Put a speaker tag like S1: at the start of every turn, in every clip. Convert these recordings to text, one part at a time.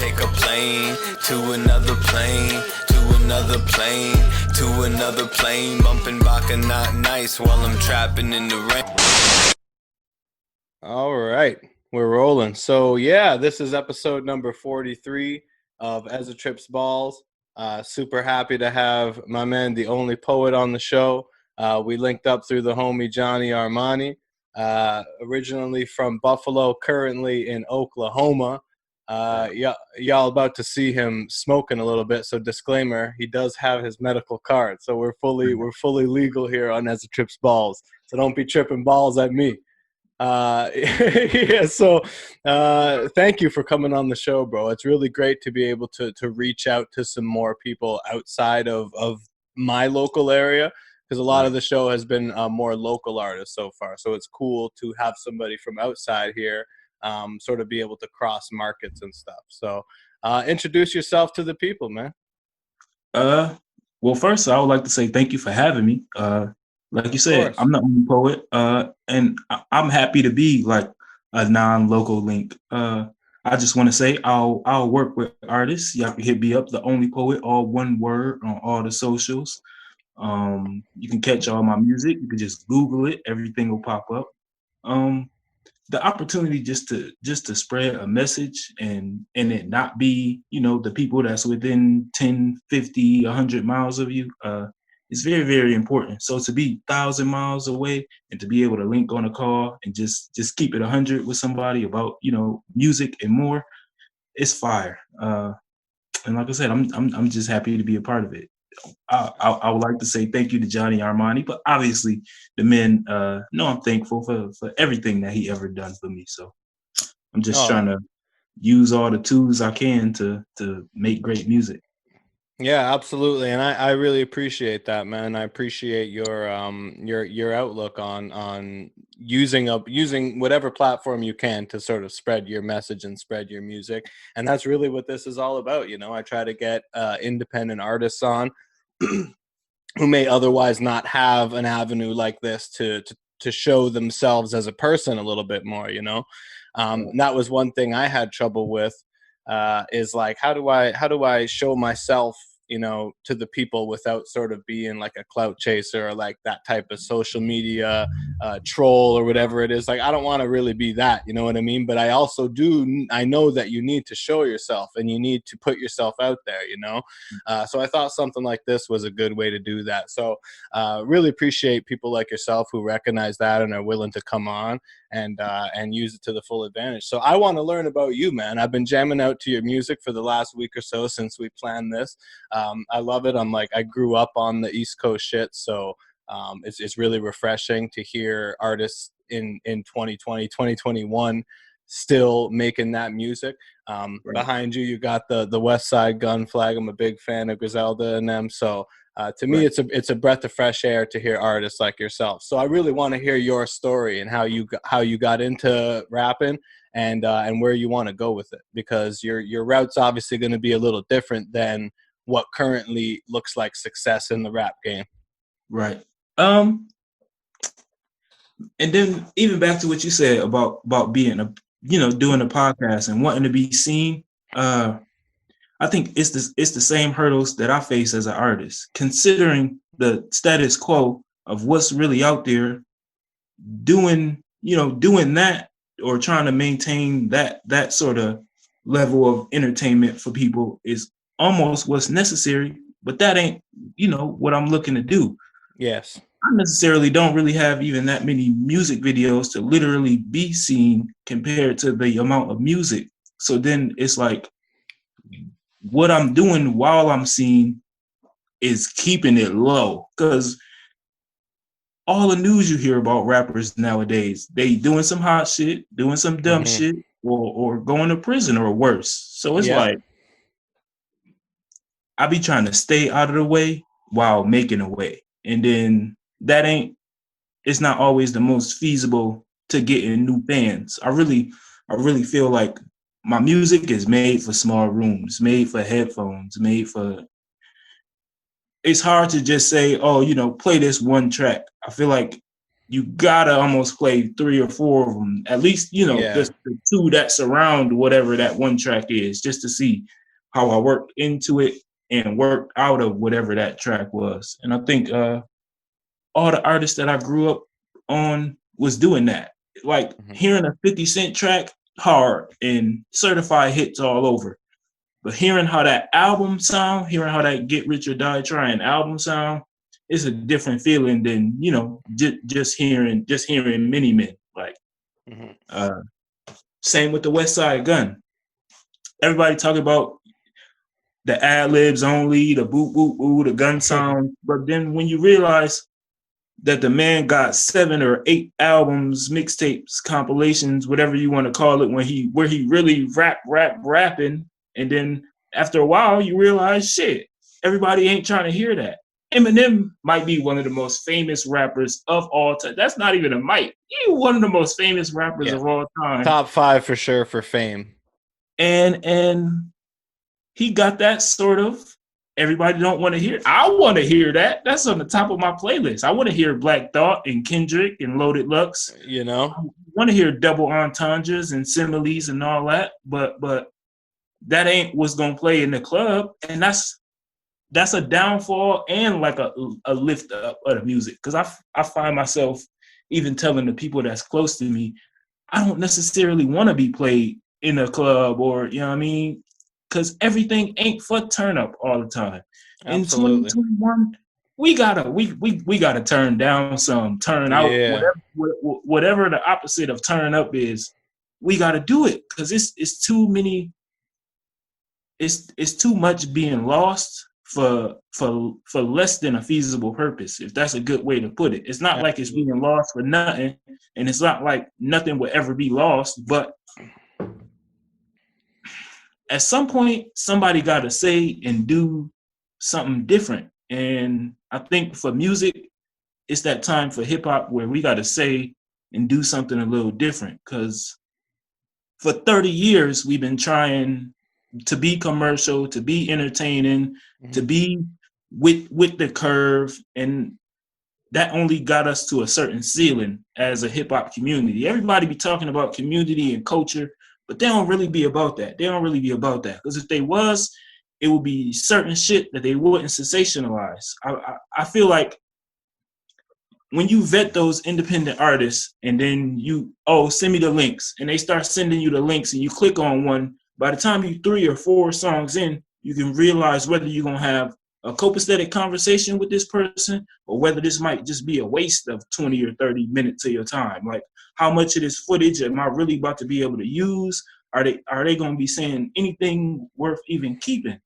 S1: take a plane to another plane, to another plane, to another plane, bumping Baka not nice while I'm trapping in the rain.
S2: All right, we're rolling. So yeah, this is episode number 43 of Ezza Trips Balls. Super happy to have my man, the only poet, on the show. We linked up through the homie Johnny Armani, originally from Buffalo, currently in Oklahoma. Y'all about to see him smoking a little bit. So disclaimer: he does have his medical card, so we're fully legal here on Ezza Trips Balls. So don't be tripping balls at me. Yeah, so thank you for coming on the show, bro. It's really great to be able to reach out to some more people outside of my local area, because a lot of the show has been more local artists so far. So it's cool to have somebody from outside here sort of be able to cross markets and stuff. So introduce yourself to the people, man.
S3: Well, first, I would like to say thank you for having me. Like you said, I'm the only poet, and I'm happy to be like a non-local link. I just want to say I'll work with artists. Y'all can hit me up, the only poet, all one word, on all the socials. You can catch all my music. You can just Google it. Everything will pop up. The opportunity just to spread a message and it not be, the people that's within 10, 50, 100 miles of you, is very, very important. So to be 1,000 miles away and to be able to link on a call and just keep it 100 with somebody about, music and more, it's fire. And like I said, I'm just happy to be a part of it. I would like to say thank you to Johnny Armani, but obviously the men know I'm thankful for everything that he ever done for me. So I'm just trying to use all the tools I can to make great music.
S2: Yeah, absolutely, and I really appreciate that, man. I appreciate your outlook on using whatever platform you can to sort of spread your message and spread your music, and that's really what this is all about. I try to get independent artists on who may otherwise not have an avenue like this to show themselves as a person a little bit more. That was one thing I had trouble with. Is like, how do I show myself, to the people without sort of being like a clout chaser or like that type of social media troll or whatever it is. Like, I don't want to really be that, you know what I mean? But I know that you need to show yourself and you need to put yourself out there, so I thought something like this was a good way to do that. So really appreciate people like yourself who recognize that and are willing to come on and use it to the full advantage. So I want to learn about you, man. I've been jamming out to your music for the last week or so since we planned this. I love it. I grew up on the East Coast shit, so it's really refreshing to hear artists in 2020, 2021 still making that music. Behind you got the West Side Gun Flag. I'm a big fan of Griselda and them, so to me, it's a breath of fresh air to hear artists like yourself. So I really want to hear your story and how you got into rapping and where you want to go with it, because your route's obviously going to be a little different than what currently looks like success in the rap game.
S3: Right. And then even back to what you said about being doing a podcast and wanting to be seen. I think it's the same hurdles that I face as an artist, considering the status quo of what's really out there. Doing that or trying to maintain that sort of level of entertainment for people is almost what's necessary, but that ain't what I'm looking to do.
S2: Yes.
S3: I necessarily don't really have even that many music videos to literally be seen compared to the amount of music. So then it's like, what I'm doing while I'm seen is keeping it low, because all the news you hear about rappers nowadays, they doing some hot shit, doing some dumb shit, or going to prison or worse. So it's like, I be trying to stay out of the way while making a way. And then it's not always the most feasible to get in new fans. I really feel like my music is made for small rooms, made for headphones, it's hard to just say, play this one track. I feel like you gotta almost play 3 or 4 of them, at least, you know, just the 2 that surround whatever that one track is, just to see how I worked into it and worked out of whatever that track was. And I think all the artists that I grew up on was doing that. Like hearing a 50 Cent track, hard and certified hits all over. But hearing how that album sound, hearing how that Get Rich or Die Trying album sound, is a different feeling than, you know, just hearing Many Men. Like same with the West Side Gun. Everybody talk about the ad libs only, the boop boop boo, the gun sound, but then when you realize that the man got 7 or 8 albums, mixtapes, compilations, whatever you want to call it, where he really rapping, and then after a while you realize, shit, everybody ain't trying to hear that. Eminem might be one of the most famous rappers of all time. That's not even a mic. He's one of the most famous rappers of all time.
S2: Top 5 for sure for fame.
S3: And he got that sort of. Everybody don't want to hear. I want to hear that. That's on the top of my playlist. I want to hear Black Thought and Kendrick and Loaded Lux.
S2: You know,
S3: I want to hear double entendres and similes and all that. But that ain't what's gonna play in the club, and that's a downfall and like a lift up of the music. Because I find myself even telling the people that's close to me, I don't necessarily want to be played in a club, or you know what I mean. Because everything ain't for turn up all the time.
S2: Absolutely.
S3: In 2021, we gotta turn down some, turn out, whatever the opposite of turn up is. We gotta do it because it's too many. It's too much being lost for less than a feasible purpose, if that's a good way to put it. It's not like it's being lost for nothing, and it's not like nothing will ever be lost, but at some point, somebody got to say and do something different. And I think for music, it's that time for hip hop where we got to say and do something a little different. Because for 30 years, we've been trying to be commercial, to be entertaining, to be with the curve. And that only got us to a certain ceiling as a hip hop community. Everybody be talking about community and culture, but they don't really be about that. Because if they was, it would be certain shit that they wouldn't sensationalize. I feel like when you vet those independent artists and then send me the links, and they start sending you the links and you click on one, by the time you 3 or 4 songs in, you can realize whether you're going to have a copacetic conversation with this person or whether this might just be a waste of 20 or 30 minutes of your time. Like, how much of this footage am I really about to be able to use? Are they going to be saying anything worth even keeping?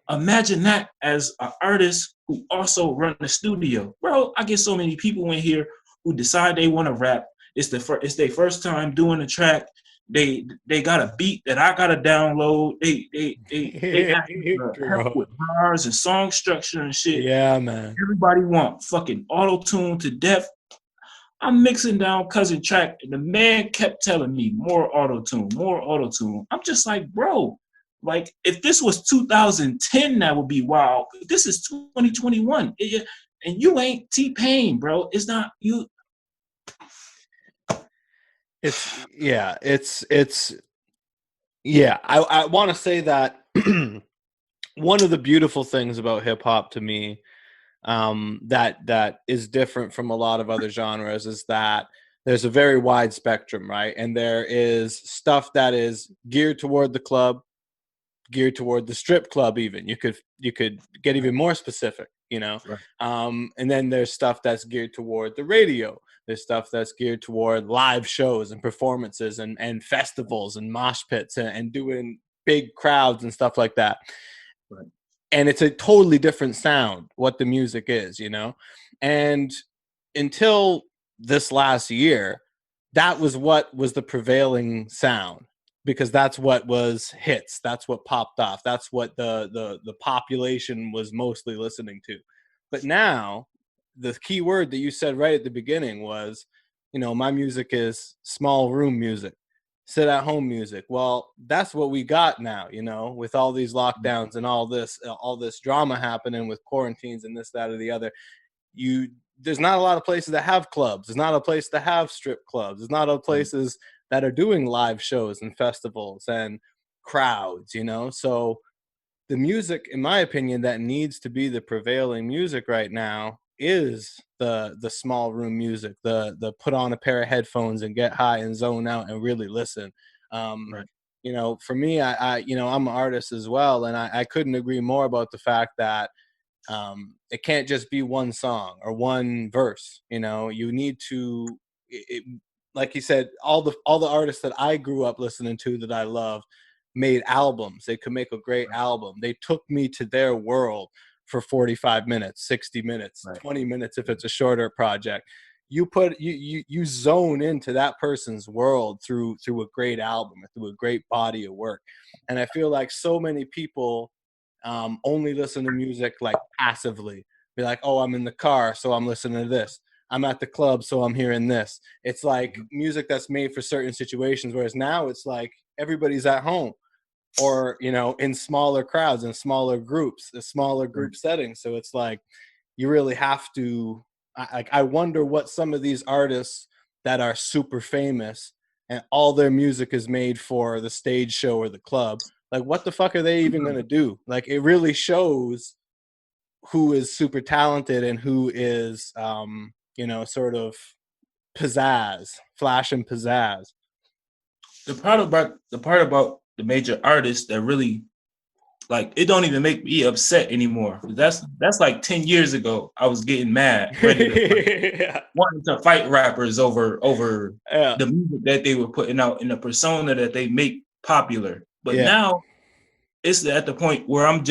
S3: Imagine that as an artist who also run a studio. Bro, I get so many people in here who decide they want to rap. It's their first time doing a track. They got a beat that I gotta download. They ask for help with bars and song structure and shit.
S2: Yeah, man.
S3: Everybody want fucking auto-tune to death. I'm mixing down cousin track, and the man kept telling me more auto-tune. I'm just like, bro, like if this was 2010, that would be wild. This is 2021, and you ain't T-Pain, bro. It's not you.
S2: I want to say that one of the beautiful things about hip hop to me, that is different from a lot of other genres, is that there's a very wide spectrum, right? And there is stuff that is geared toward the club, geared toward the strip club. Even you could get even more specific, you know.
S3: Right.
S2: And then there's stuff that's geared toward the radio. There's stuff that's geared toward live shows and performances and festivals and mosh pits and doing big crowds and stuff like that.
S3: Right.
S2: And it's a totally different sound, what the music is, you know? And until this last year, that was what was the prevailing sound, because that's what was hits. That's what popped off. That's what the population was mostly listening to. But now, the key word that you said right at the beginning was, you know, my music is small room music, sit at home music. Well, that's what we got now, you know, with all these lockdowns and all this drama happening with quarantines and this, that, or the other. there's not a lot of places that have clubs. There's not a place to have strip clubs. There's not a places that are doing live shows and festivals and crowds, you know? So the music, in my opinion, that needs to be the prevailing music right now is the small room music, the put on a pair of headphones and get high and zone out and really listen.
S3: Right.
S2: You know, for me, I you know, I'm an artist as well, and I couldn't agree more about the fact that it can't just be one song or one verse. You know, you need to, like you said, all the artists that I grew up listening to that I love made albums. They could make a great album. They took me to their world for 45 minutes, 60 minutes, 20 minutes if it's a shorter project. You zone into that person's world through a great album, through a great body of work. And I feel like so many people only listen to music like passively. Be like, oh, I'm in the car, so I'm listening to this. I'm at the club, so I'm hearing this. It's like music that's made for certain situations, whereas now it's like everybody's at home, or, you know, in smaller crowds, in smaller groups, a smaller group setting. So it's like you really have to, I wonder what some of these artists that are super famous and all their music is made for the stage show or the club, like what the fuck are they even going to do? Like it really shows who is super talented and who is you know, sort of pizzazz, flash and pizzazz.
S3: The part about the major artists that really, like, it don't even make me upset anymore. That's like 10 years ago. I was getting mad, ready to wanting to fight rappers over the music that they were putting out and the persona that they make popular. But now it's at the point where I'm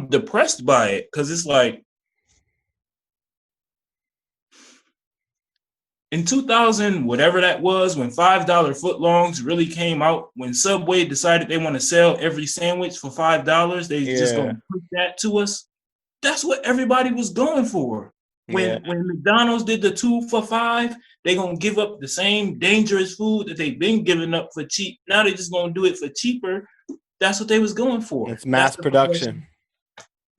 S3: depressed by it, because it's like, in 2000, whatever that was, when $5 footlongs really came out, when Subway decided they want to sell every sandwich for $5, they just gonna push that to us. That's what everybody was going for. When McDonald's did the 2 for $5, they gonna give up the same dangerous food that they've been giving up for cheap. Now they just gonna do it for cheaper. That's what they was going for.
S2: It's mass production.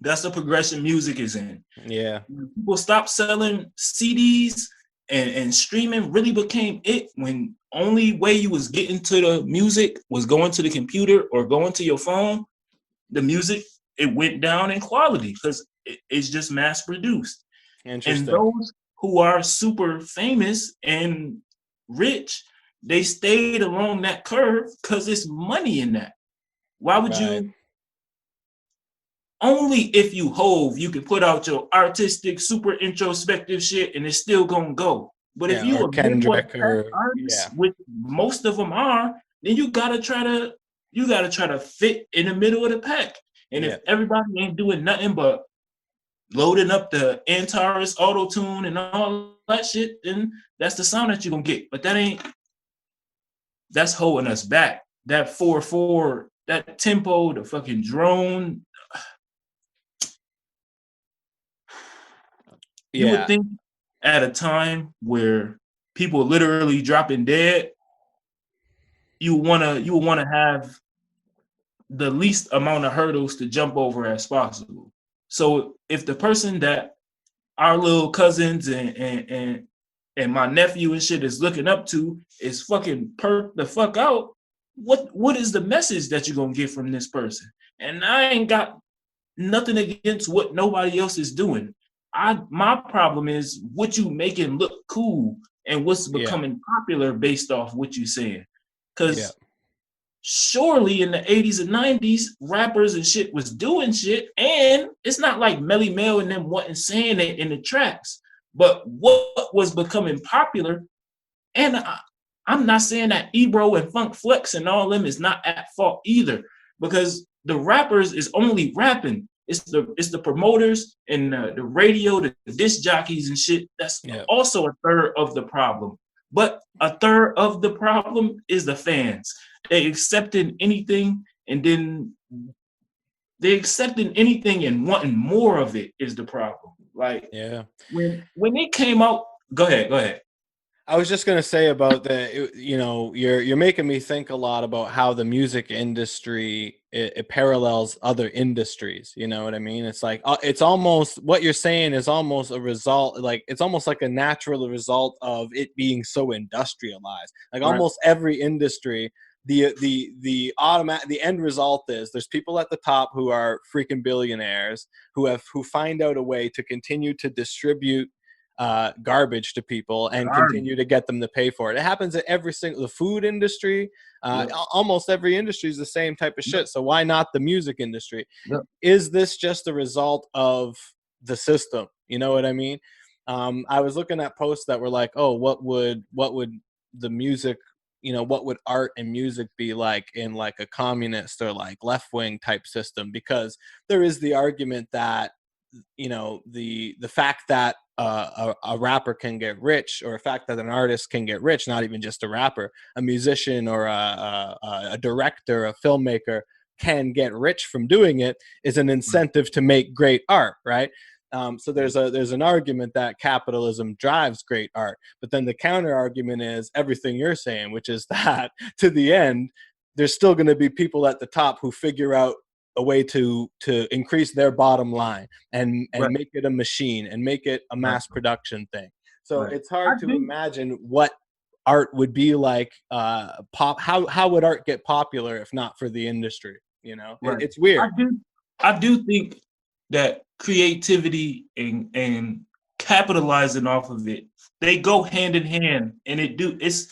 S3: That's the progression music is in.
S2: Yeah.
S3: When people stop selling CDs and streaming really became it, when only way you was getting to the music was going to the computer or going to your phone. The music, it went down in quality because it's just mass produced. And those who are super famous and rich, they stayed along that curve because there's money in that. Why would you? Only if you Hove, you can put out your artistic, super introspective shit and it's still gonna go. But if you a Kendrick artist, which most of them are, then you gotta try to fit in the middle of the pack. And if everybody ain't doing nothing but loading up the Antares auto tune and all that shit, then that's the sound that you're gonna get. But that's holding us back. That 4/4, that tempo, the fucking drone. You would think at a time where people literally dropping dead, you wanna have the least amount of hurdles to jump over as possible. So if the person that our little cousins and my nephew and shit is looking up to is fucking perked the fuck out, what is the message that you're gonna get from this person? And I ain't got nothing against what nobody else is doing. My problem is what you making look cool and what's becoming popular based off what you saying. Because surely in the 80s and 90s, rappers and shit was doing shit, and it's not like Melly Mel and them wasn't saying it in the tracks. But what was becoming popular, and I'm not saying that Ebro and Funk Flex and all them is not at fault either, because the rappers is only rapping. It's the promoters and the radio, the disc jockeys and shit. That's also a third of the problem. But a third of the problem is the fans. They accepting anything, and then they accepting anything and wanting more of it is the problem. Like when they came out, go ahead.
S2: I was just gonna say about the, you know, you're making me think a lot about how the music industry it parallels other industries. You know what I mean? It's like it's almost what you're saying is almost a result, like it's almost like a natural result of it being so industrialized. Like
S3: Right.
S2: almost every industry, the end result is there's people at the top who are freaking billionaires who find out a way to continue to distribute garbage to people and continue to get them to pay for it. It happens in every single, the food industry, almost every industry is the same type of shit. So why not the music industry?
S3: Yep.
S2: Is this just a result of the system? You know what I mean? I was looking at posts that were like, oh, what would the music, you know, what would art and music be like in like a communist or like left-wing type system? Because there is the argument that, you know, the fact that a rapper can get rich, or a fact that an artist can get rich, not even just a rapper, a musician or a director, a filmmaker can get rich from doing it, is an incentive to make great art, right? So there's an argument that capitalism drives great art, but then the counter argument is everything you're saying, which is that to the end, there's still going to be people at the top who figure out a way to increase their bottom line and
S3: Right.
S2: make it a machine and make it a mass production thing. So
S3: Right.
S2: it's hard to imagine what art would be like. How would art get popular if not for the industry? You know,
S3: Right.
S2: it's weird.
S3: I do think that creativity and capitalizing off of it, they go hand in hand, and it's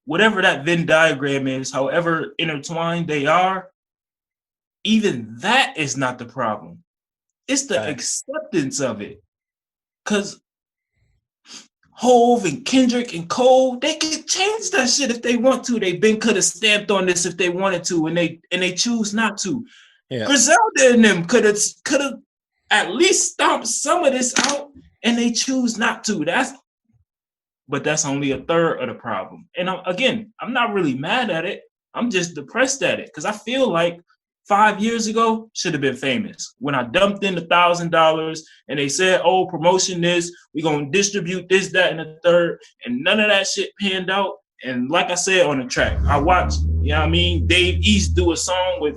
S3: whatever that Venn diagram is, however intertwined they are, even that is not the problem. It's the acceptance of it. Because Hove and Kendrick and Cole, they can change that shit if they want to. They could have stamped on this if they wanted to, and they choose not to.
S2: Yeah.
S3: Griselda and them could have at least stomped some of this out, and they choose not to. But that's only a third of the problem. And I'm not really mad at it. I'm just depressed at it because I feel like 5 years ago should have been famous. When I dumped in $1,000 and they said, oh, promotion this, we're going to distribute this, that, and the third, and none of that shit panned out. And like I said on the track, I watched, you know what I mean, Dave East do a song with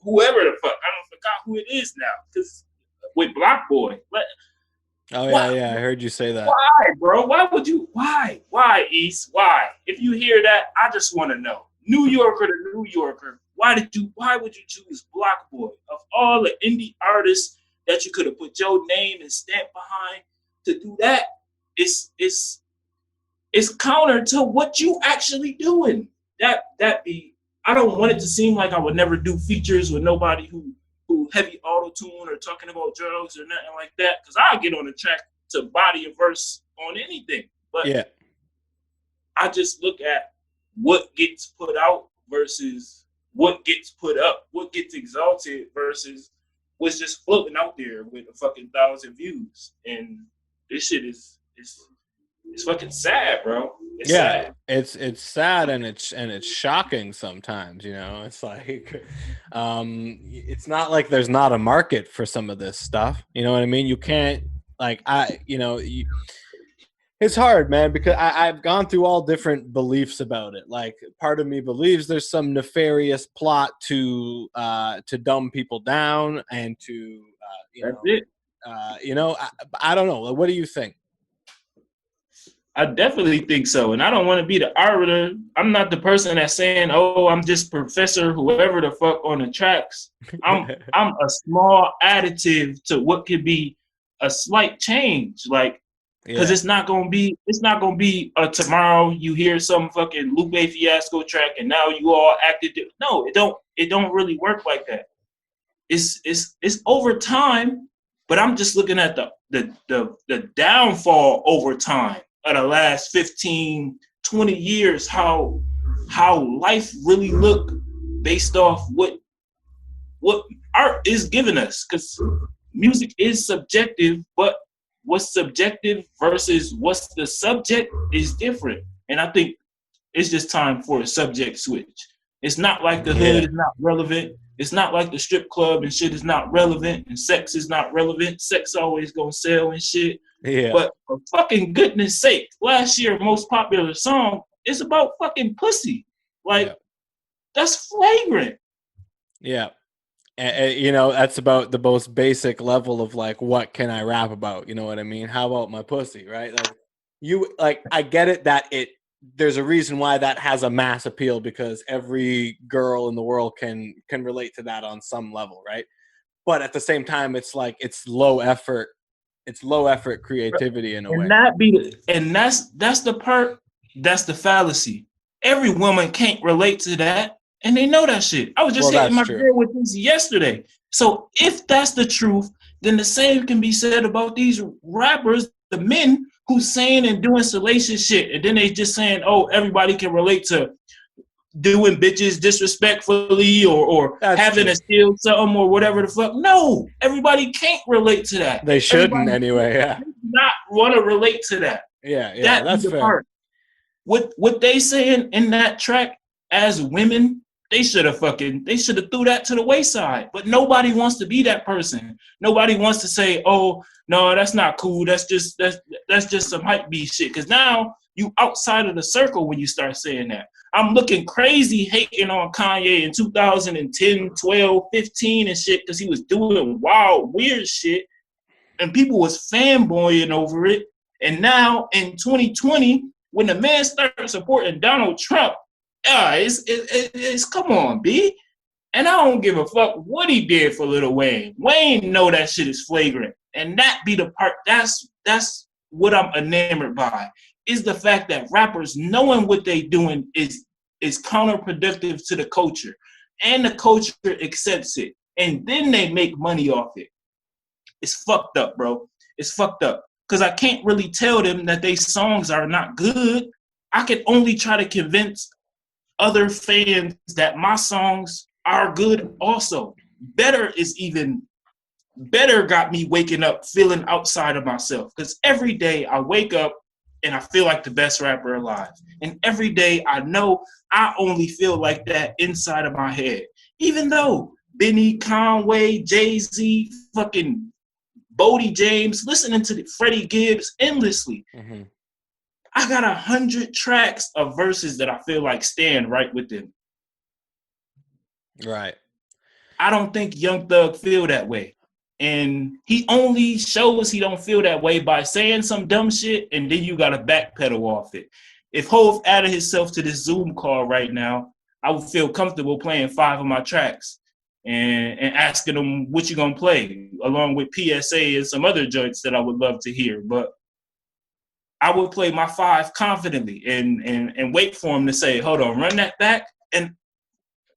S3: whoever the fuck. I don't forgot who it is now, because with Block Boy.
S2: Oh yeah, I heard you say that.
S3: Why, bro? Why, East? Why? If you hear that, I just want to know. New Yorker to New Yorker, why would you choose Block Boy? Of all the indie artists that you could have put your name and stamp behind, to do that, it's counter to what you actually doing. I don't want it to seem like I would never do features with nobody who heavy auto-tune or talking about drugs or nothing like that, because I'll get on the track to body a verse on anything. But yeah, I just look at what gets put out versus what gets put up, what gets exalted versus what's just floating out there with a fucking 1,000 views. And this shit is fucking sad, bro. It's sad.
S2: It's sad and it's shocking sometimes, you know. It's like it's not like there's not a market for some of this stuff. You know what I mean? You can't it's hard, man, because I've gone through all different beliefs about it. Like, part of me believes there's some nefarious plot to dumb people down and to I don't know. What do you think?
S3: I definitely think so. And I don't want to be the arbiter. I'm not the person that's saying, oh, I'm just Professor whoever the fuck on the tracks. I'm a small additive to what could be a slight change. Like, because it's not gonna be tomorrow you hear some fucking Lupe Fiasco track and now you all acted. No, it don't really work like that. It's over time, but I'm just looking at the downfall over time of the last 15, 20 years, how life really look based off what art is giving us. Because music is subjective, but what's subjective versus what's the subject is different. And I think it's just time for a subject switch. It's not like the hood is not relevant. It's not like the strip club and shit is not relevant and sex is not relevant. Sex always gonna sell and shit.
S2: Yeah.
S3: But for fucking goodness sake, last year most popular song is about fucking pussy. Like,
S2: Yeah.
S3: that's flagrant.
S2: Yeah. You know, that's about the most basic level of like, what can I rap about? You know what I mean? How about my pussy, right? Like, I get it that there's a reason why that has a mass appeal, because every girl in the world can relate to that on some level, right? But at the same time, it's like, it's low effort creativity in a way.
S3: And that's the part, that's the fallacy. Every woman can't relate to that, and they know that shit. I was just hitting
S2: That's
S3: my
S2: true.
S3: girl with this yesterday. So if that's the truth, then the same can be said about these rappers, the men who's saying and doing salacious shit, and then they just saying, "Oh, everybody can relate to doing bitches disrespectfully or having to steal something or whatever the fuck." No, everybody can't relate to that.
S2: They shouldn't anyway. Yeah.
S3: Not want to relate to that.
S2: Yeah, that's
S3: the
S2: fair.
S3: part. What they saying in that track as women, they should have threw that to the wayside. But nobody wants to be that person. Nobody wants to say, "Oh no, that's not cool. That's just some hype beast shit." Because now you outside of the circle when you start saying that. I'm looking crazy hating on Kanye in 2010, 12, 15 and shit because he was doing wild, weird shit. And people was fanboying over it. And now in 2020, when the man started supporting Donald Trump, it's come on, B. And I don't give a fuck what he did for Lil Wayne. Wayne know that shit is flagrant. And that be the part, that's what I'm enamored by, is the fact that rappers knowing what they doing is counterproductive to the culture. And the culture accepts it. And then they make money off it. It's fucked up, bro. It's fucked up. Because I can't really tell them that they songs are not good. I can only try to convince other fans that my songs are good also. Better got me waking up feeling outside of myself. Because every day I wake up and I feel like the best rapper alive. And every day I know I only feel like that inside of my head. Even though Benny, Conway, Jay-Z, fucking Bodie James, listening to Freddie Gibbs endlessly.
S2: Mm-hmm.
S3: I got 100 tracks of verses that I feel like stand right with them.
S2: Right.
S3: I don't think Young Thug feel that way. And he only shows he don't feel that way by saying some dumb shit, and then you got to backpedal off it. If Hov added himself to this Zoom call right now, I would feel comfortable playing 5 of my tracks and asking them what you gonna play, along with PSA and some other joints that I would love to hear. But I would play my 5 confidently and wait for him to say, "Hold on, run that back." And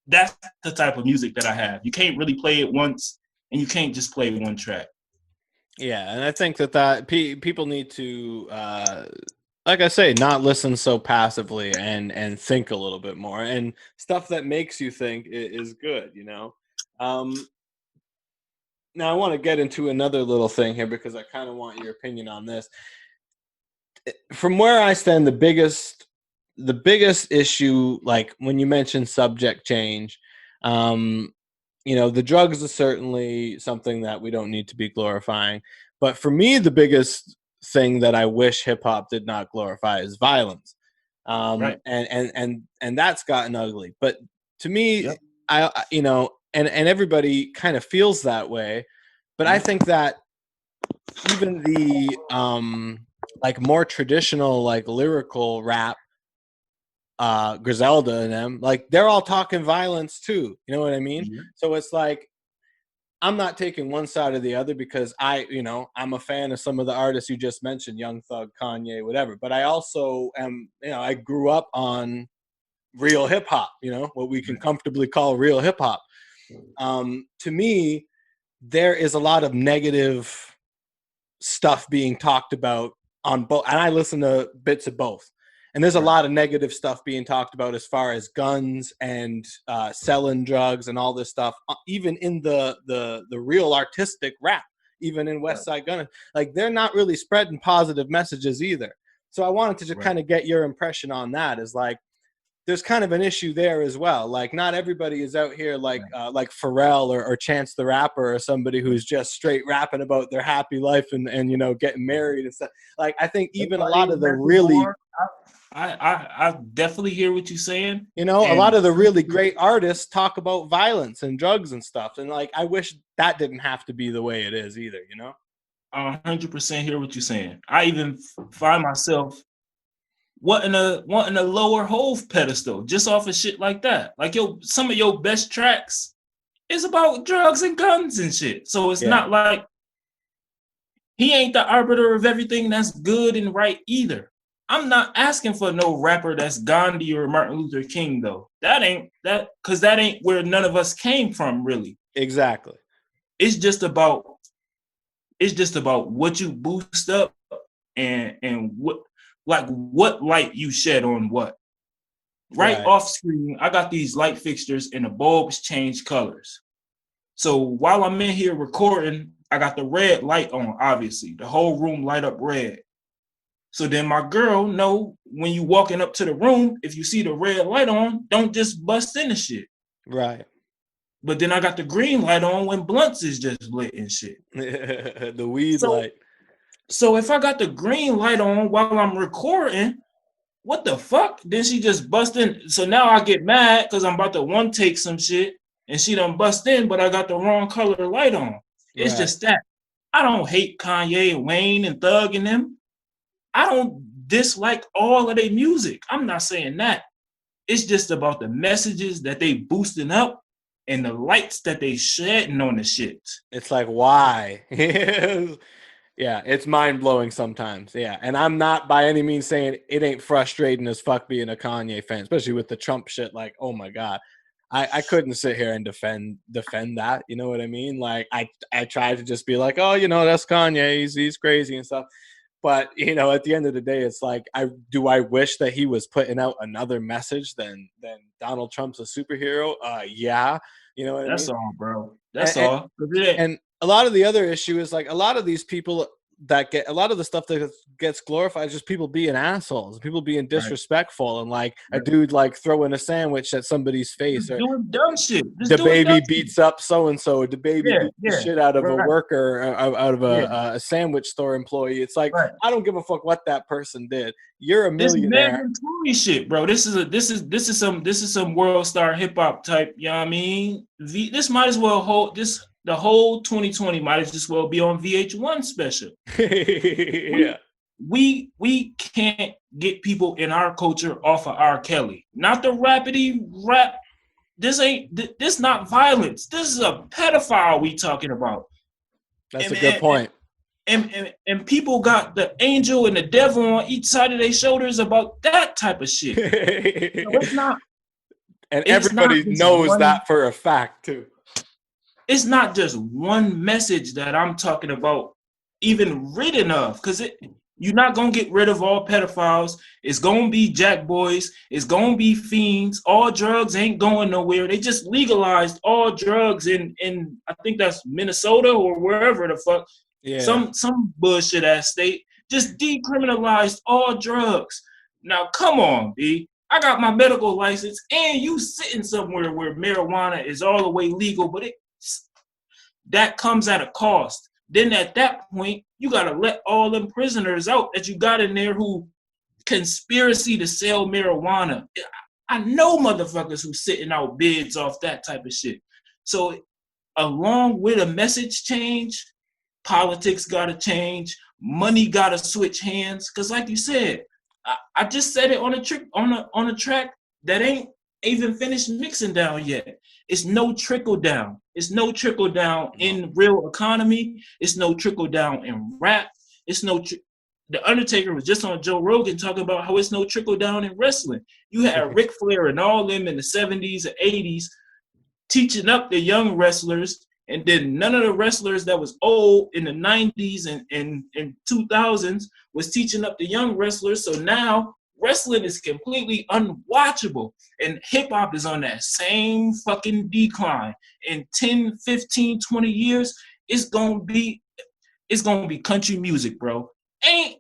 S3: that's the type of music that I have. You can't really play it once, and you can't just play one track.
S2: Yeah, and I think that people need to, like I say, not listen so passively and think a little bit more. And stuff that makes you think is good, you know. Now I want to get into another little thing here because I kind of want your opinion on this. From where I stand, the biggest issue, like when you mention subject change, you know, the drugs is certainly something that we don't need to be glorifying. But for me, the biggest thing that I wish hip hop did not glorify is violence.
S3: Right.
S2: And that's gotten ugly. But to me, you know, and everybody kind of feels that way. But I think that even the like more traditional, like lyrical rap, Griselda and them, like they're all talking violence too. You know what I mean? Mm-hmm. So it's like, I'm not taking one side or the other because I'm a fan of some of the artists you just mentioned, Young Thug, Kanye, whatever. But I also am, I grew up on real hip hop, what we can comfortably call real hip hop. To me, there is a lot of negative stuff being talked about on both, and I listen to bits of both. And there's a lot of negative stuff being talked about as far as guns and selling drugs and all this stuff, even in the real artistic rap, even in West Side Gunn. Like, they're not really spreading positive messages either. So I wanted to just kind of get your impression on that. Is like, there's kind of an issue there as well. Like, not everybody is out here like Pharrell or Chance the Rapper or somebody who's just straight rapping about their happy life and you know, getting married and stuff. Like, I think even a lot of the really,
S3: I definitely hear what you're saying.
S2: you know, a lot of the really great artists talk about violence and drugs and stuff. And like, I wish that didn't have to be the way it is either, you know?
S3: 100% hear what you're saying. I even find myself wanting a lower Hove pedestal just off of shit like that. Like, some of your best tracks is about drugs and guns and shit. So it's not like he ain't the arbiter of everything that's good and right either. I'm not asking for no rapper that's Gandhi or Martin Luther King though. That ain't where none of us came from, really.
S2: Exactly.
S3: It's just about what you boost up and what light you shed on what. Right off screen, I got these light fixtures and the bulbs change colors. So while I'm in here recording, I got the red light on, obviously. The whole room light up red. So then my girl know when you walking up to the room, if you see the red light on, don't just bust into shit.
S2: Right.
S3: But then I got the green light on when blunts is just lit and shit.
S2: The weed light.
S3: So if I got the green light on while I'm recording, what the fuck? Then she just bust in. So now I get mad because I'm about to one take some shit and she done bust in, but I got the wrong color light on. It's just that. I don't hate Kanye and Wayne and Thug and them. I don't dislike all of their music. I'm not saying that. It's just about the messages that they boosting up and the lights that they shedding on the shit.
S2: It's like, why? Yeah, it's mind-blowing sometimes. Yeah, and I'm not by any means saying it ain't frustrating as fuck being a Kanye fan, especially with the Trump shit. Like, oh my God. I couldn't sit here and defend that. You know what I mean? Like, I tried to just be like, oh, you know, that's Kanye. He's crazy and stuff. But, you know, at the end of the day, it's like, I wish that he was putting out another message than Donald Trump's a superhero. Yeah. You know what I mean?
S3: That's all, bro. That's all.
S2: And a lot of the other issue is like a lot of these people that get a lot of the stuff that gets glorified is just people being assholes, people being disrespectful, and like a dude like throwing a sandwich at somebody's face, or
S3: doing dumb shit.
S2: The baby beats up so and so. The baby beats the shit out of a worker, out of a sandwich store employee. It's like, I don't give a fuck what that person did. You're a millionaire.
S3: This shit, bro. This is some world star hip hop type. You know what I mean? This might as well hold this. The whole 2020 might as well be on VH1 special. We can't get people in our culture off of R. Kelly. Not the rapidy rap. This not violence. This is a pedophile we talking about.
S2: That's a good point.
S3: And people got the angel and the devil on each side of their shoulders about that type of shit. So it's not.
S2: And everybody knows that for a fact too.
S3: It's not just one message that I'm talking about even written of, because you're not going to get rid of all pedophiles. It's going to be jack boys. It's going to be fiends. All drugs ain't going nowhere. They just legalized all drugs in I think that's Minnesota or wherever the fuck. Yeah. Some bullshit ass state just decriminalized all drugs. Now, come on, B. I got my medical license and you sitting somewhere where marijuana is all the way legal, but that comes at a cost. Then at that point, you got to let all them prisoners out that you got in there who conspiracy to sell marijuana. I know motherfuckers who sitting out bids off that type of shit. So along with a message change, politics got to change, money got to switch hands. Because like you said, I just said it on a track that ain't even finished mixing down yet. It's no trickle down. It's no trickle down in real economy. It's no trickle down in rap. It's no. The Undertaker was just on Joe Rogan talking about how it's no trickle down in wrestling. You had Ric Flair and all them in the 70s and 80s teaching up the young wrestlers, and then none of the wrestlers that was old in the 90s and 2000s was teaching up the young wrestlers. So now wrestling is completely unwatchable, and hip-hop is on that same fucking decline. In 10, 15, 20 years, it's gonna be country music, bro. Ain't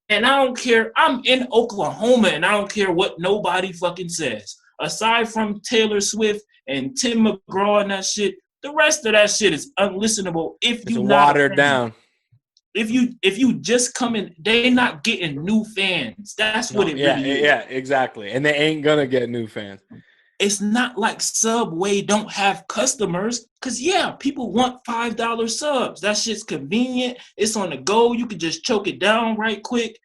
S3: And I don't care. I'm in Oklahoma, and I don't care what nobody fucking says. Aside from Taylor Swift and Tim McGraw and that shit, the rest of that shit is unlistenable. If
S2: It's
S3: you not a
S2: watered
S3: fan.
S2: down.
S3: If you just come in, they not getting new fans. That's what it really is.
S2: Yeah, exactly. And they ain't gonna get new fans.
S3: It's not like Subway don't have customers, because yeah, people want $5 subs. That shit's convenient. It's on the go. You can just choke it down right quick.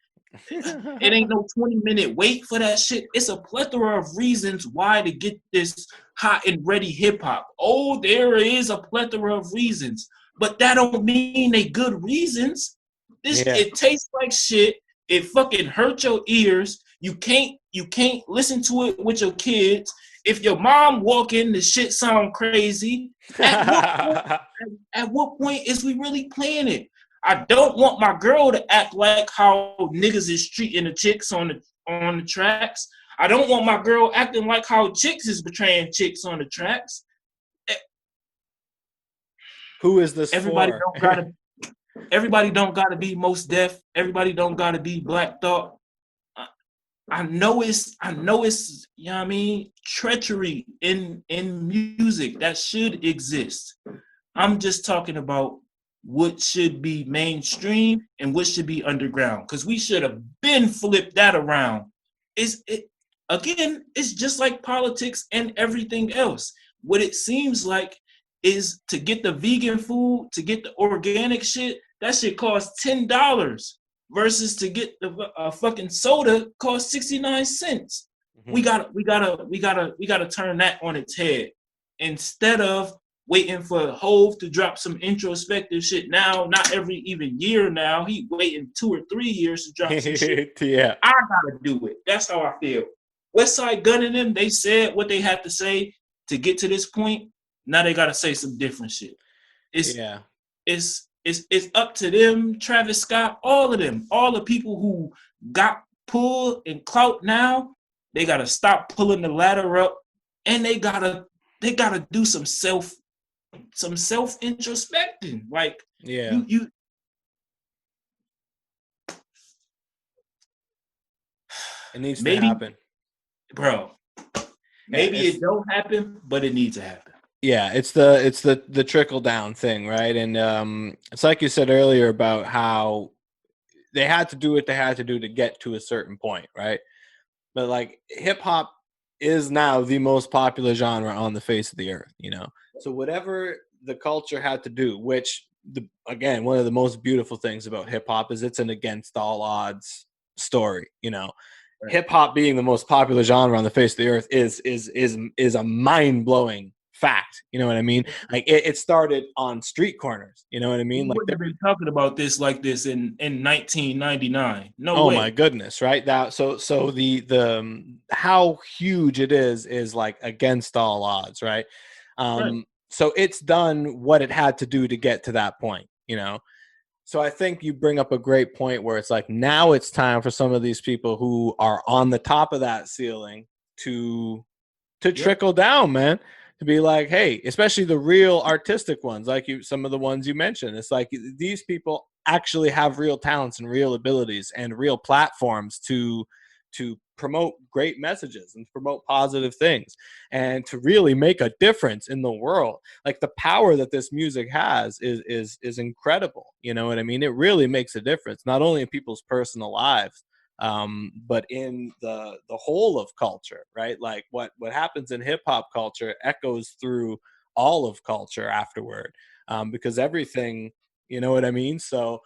S3: It ain't no 20-minute wait for that shit. It's a plethora of reasons why to get this hot and ready hip hop. Oh, there is a plethora of reasons, but that don't mean they good reasons. It tastes like shit. It fucking hurt your ears. You can't listen to it with your kids. If your mom walk in, the shit sound crazy. At what point is we really playing it? I don't want my girl to act like how niggas is treating the chicks on the tracks. I don't want my girl acting like how chicks is betraying chicks on the tracks.
S2: Who is this
S3: Everybody
S2: for?
S3: don't gotta be Mos Def. Everybody don't gotta be Black Thought. I know it's you know what I mean, treachery in music that should exist. I'm just talking about what should be mainstream and what should be underground, because we should have been flipped that around. It's just like politics and everything else. What it seems like is to get the vegan food, to get the organic shit, that shit costs $10 versus to get the fucking soda costs 69 cents. Mm-hmm. We gotta turn that on its head. Instead of waiting for Hove to drop some introspective shit now, not every even year now. He waiting 2 or 3 years to drop some shit.
S2: Yeah.
S3: I gotta do it. That's how I feel. Westside Gunn and them, they said what they had to say to get to this point. Now they gotta say some different shit. It's up to them, Travis Scott, all of them, all the people who got pulled and clout now, they gotta stop pulling the ladder up, and they gotta do some self introspecting. Like you
S2: it needs to happen,
S3: bro. Maybe it don't happen, but it needs to happen.
S2: Yeah, it's the trickle down thing, right? And it's like you said earlier about how they had to do what they had to do to get to a certain point, right? But like hip hop is now the most popular genre on the face of the earth, you know. So whatever the culture had to do, which again, one of the most beautiful things about hip hop is it's an against all odds story, you know. Right. Hip hop being the most popular genre on the face of the earth is a mind blowing fact. You know what I mean? Like it started on street corners. You know what I mean?
S3: Like they've been talking about this like this in 1999. No way.
S2: Oh my goodness, right? That so the how huge it is like against all odds, right? Right. So it's done what it had to do to get to that point, you know. So I think you bring up a great point where it's like now it's time for some of these people who are on the top of that ceiling to trickle down, man. To be like, hey, especially the real artistic ones, like some of the ones you mentioned. It's like these people actually have real talents and real abilities and real platforms to promote great messages and promote positive things and to really make a difference in the world. Like the power that this music has is incredible. You know what I mean? It really makes a difference, not only in people's personal lives, but in the whole of culture, right? Like what happens in hip hop culture echoes through all of culture afterward, because everything, you know what I mean? So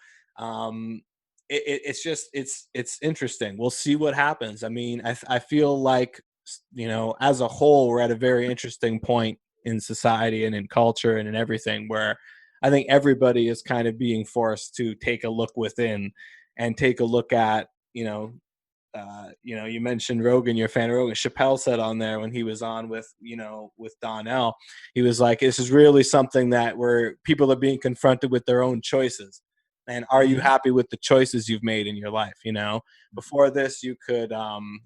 S2: it's interesting. We'll see what happens. I mean, I feel like, you know, as a whole, we're at a very interesting point in society and in culture and in everything where I think everybody is kind of being forced to take a look within and take a look at, you know, you mentioned Rogan, you're a fan of Rogan. Chappelle said on there when he was on with Donnell, he was like, this is really something that where people are being confronted with their own choices. And are you happy with the choices you've made in your life? You know, before this, you could,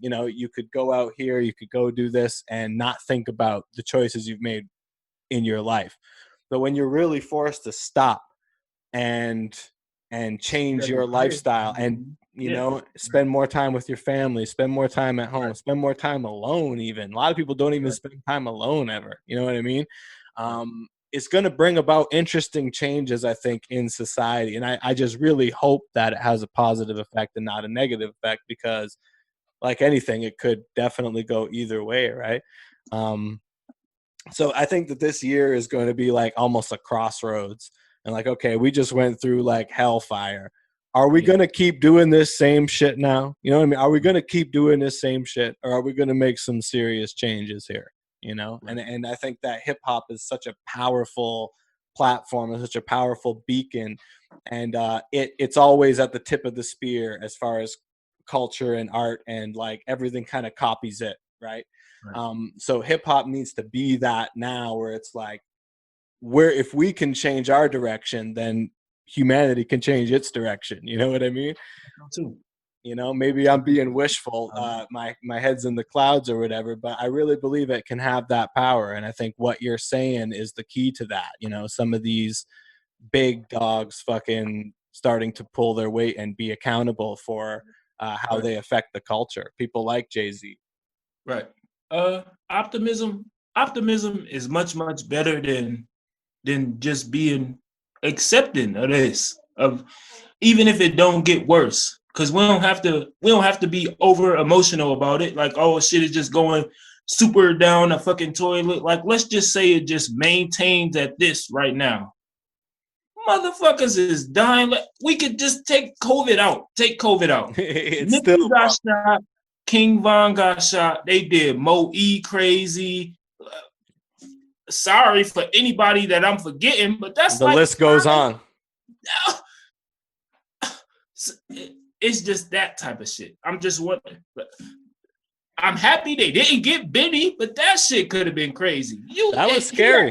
S2: you could go out here, you could go do this and not think about the choices you've made in your life. But when you're really forced to stop and change your lifestyle and you know, spend more time with your family, spend more time at home, spend more time alone. Even a lot of people don't even spend time alone ever. You know what I mean? It's going to bring about interesting changes, I think, in society. And I just really hope that it has a positive effect and not a negative effect, because like anything, it could definitely go either way, right? So I think that this year is going to be like almost a crossroads. And like, okay, we just went through like hellfire. Are we going to keep doing this same shit now? You know what I mean? Are we going to keep doing this same shit, or are we going to make some serious changes here? You know, and I think that hip hop is such a powerful platform and such a powerful beacon, and it's always at the tip of the spear as far as culture and art, and like everything kind of copies it, right? So hip hop needs to be that now, where it's like, where if we can change our direction, then humanity can change its direction. You know what I mean?
S3: Too.
S2: You know, maybe I'm being wishful, my head's in the clouds or whatever, but I really believe it can have that power. And I think what you're saying is the key to that. You know, some of these big dogs fucking starting to pull their weight and be accountable for how they affect the culture. People like Jay-Z.
S3: Right. Optimism is much better than just being accepting of this, of even if it don't get worse, because we don't have to be over emotional about it, like, oh, shit is just going super down a fucking toilet. Like, let's just say it just maintains at this right now. Motherfuckers is dying. Like, we could just take COVID out.
S2: It's
S3: Nipsey
S2: still
S3: got shot. King Von got shot. They did Mo E crazy. Sorry for anybody that I'm forgetting, but that's
S2: the list goes on.
S3: It's just that type of shit. I'm just wondering. I'm happy they didn't get Benny, but that shit could have been crazy.
S2: That was scary.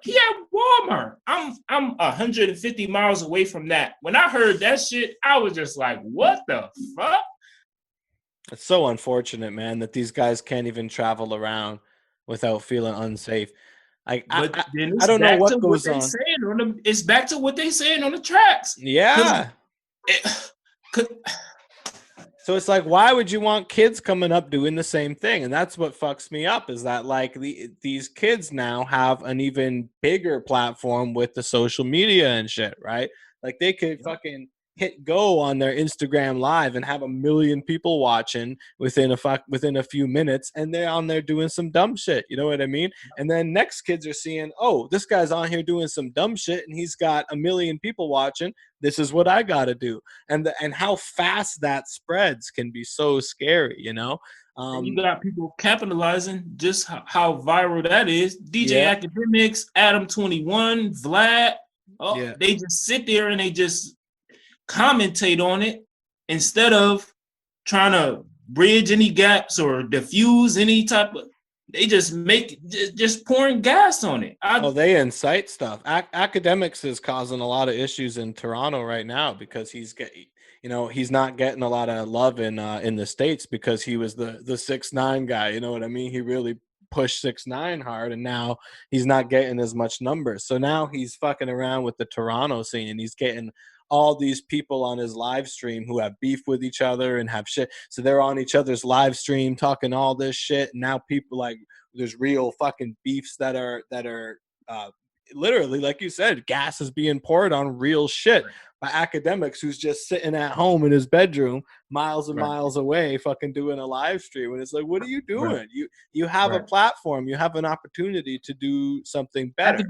S3: He had Walmart. I'm 150 miles away from that. When I heard that shit, I was just like, what the fuck?
S2: It's so unfortunate, man, that these guys can't even travel around without feeling unsafe. I don't know what goes on.
S3: It's back to what they saying on the tracks.
S2: Yeah. So it's like, why would you want kids coming up doing the same thing? And that's what fucks me up, is that like these kids now have an even bigger platform with the social media and shit, right? Like they could fucking hit go on their Instagram live and have 1 million people watching within a few minutes, and they're on there doing some dumb shit. You know what I mean? And then next kids are seeing, oh, this guy's on here doing some dumb shit and he's got 1 million people watching. This is what I got to do. And how fast that spreads can be so scary, you know?
S3: You got people capitalizing just how viral that is. DJ Academics, Adam 21, Vlad. They just sit there and they just commentate on it instead of trying to bridge any gaps or diffuse any type of. They just just pouring gas on it.
S2: They incite stuff. Academics is causing a lot of issues in Toronto right now because he's not getting a lot of love in the States because he was the 6ix9ine guy. You know what I mean? He really pushed 6ix9ine hard, and now he's not getting as much numbers. So now he's fucking around with the Toronto scene, and he's getting all these people on his live stream who have beef with each other and have shit. So they're on each other's live stream talking all this shit. And now people, like, there's real fucking beefs that are literally, like you said, gas is being poured on real shit by academics who's just sitting at home in his bedroom miles and miles away fucking doing a live stream. And it's like, what are you doing? You have a platform, you have an opportunity to do something better.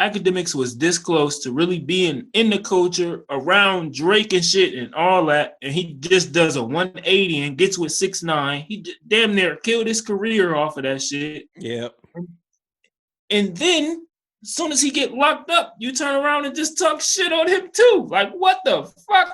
S3: Academics was this close to really being in the culture around Drake and shit and all that, and he just does a 180 and gets with 6ix9ine. He damn near killed his career off of that shit.
S2: Yep.
S3: And then as soon as he get locked up, you turn around and just talk shit on him too. Like, what the fuck?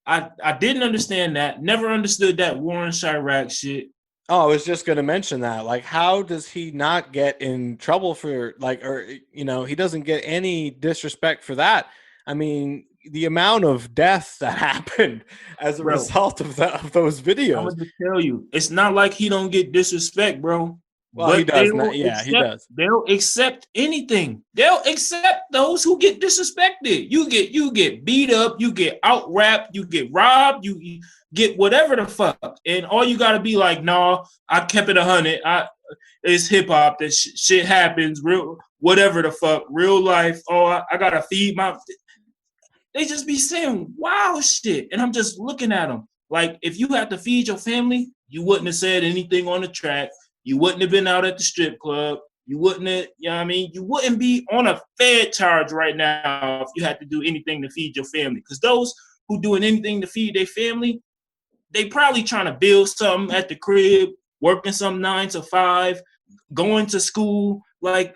S3: I didn't understand that. Never understood that Warren Chirac shit.
S2: Oh, I was just going to mention that. Like, how does he not get in trouble for, like, or, you know, he doesn't get any disrespect for that. I mean, the amount of death that happened as a result of those videos.
S3: I would just tell you, it's not like he don't get disrespect, bro.
S2: Well, he
S3: but
S2: does not. Yeah, he does.
S3: they'll accept anything. They'll accept those who get disrespected. You get beat up, you get out rapped, you get robbed, you get whatever the fuck, and all you gotta be like, nah, I kept it 100. It's hip hop. That shit happens. Real whatever the fuck. Real life. Oh, I gotta feed my. They just be saying wow shit, and I'm just looking at them like, if you had to feed your family, you wouldn't have said anything on the track. You wouldn't have been out at the strip club. You wouldn't have, you know what I mean? You wouldn't be on a Fed charge right now if you had to do anything to feed your family. Because those who doing anything to feed their family, they probably trying to build something at the crib, working some 9 to 5, going to school. Like,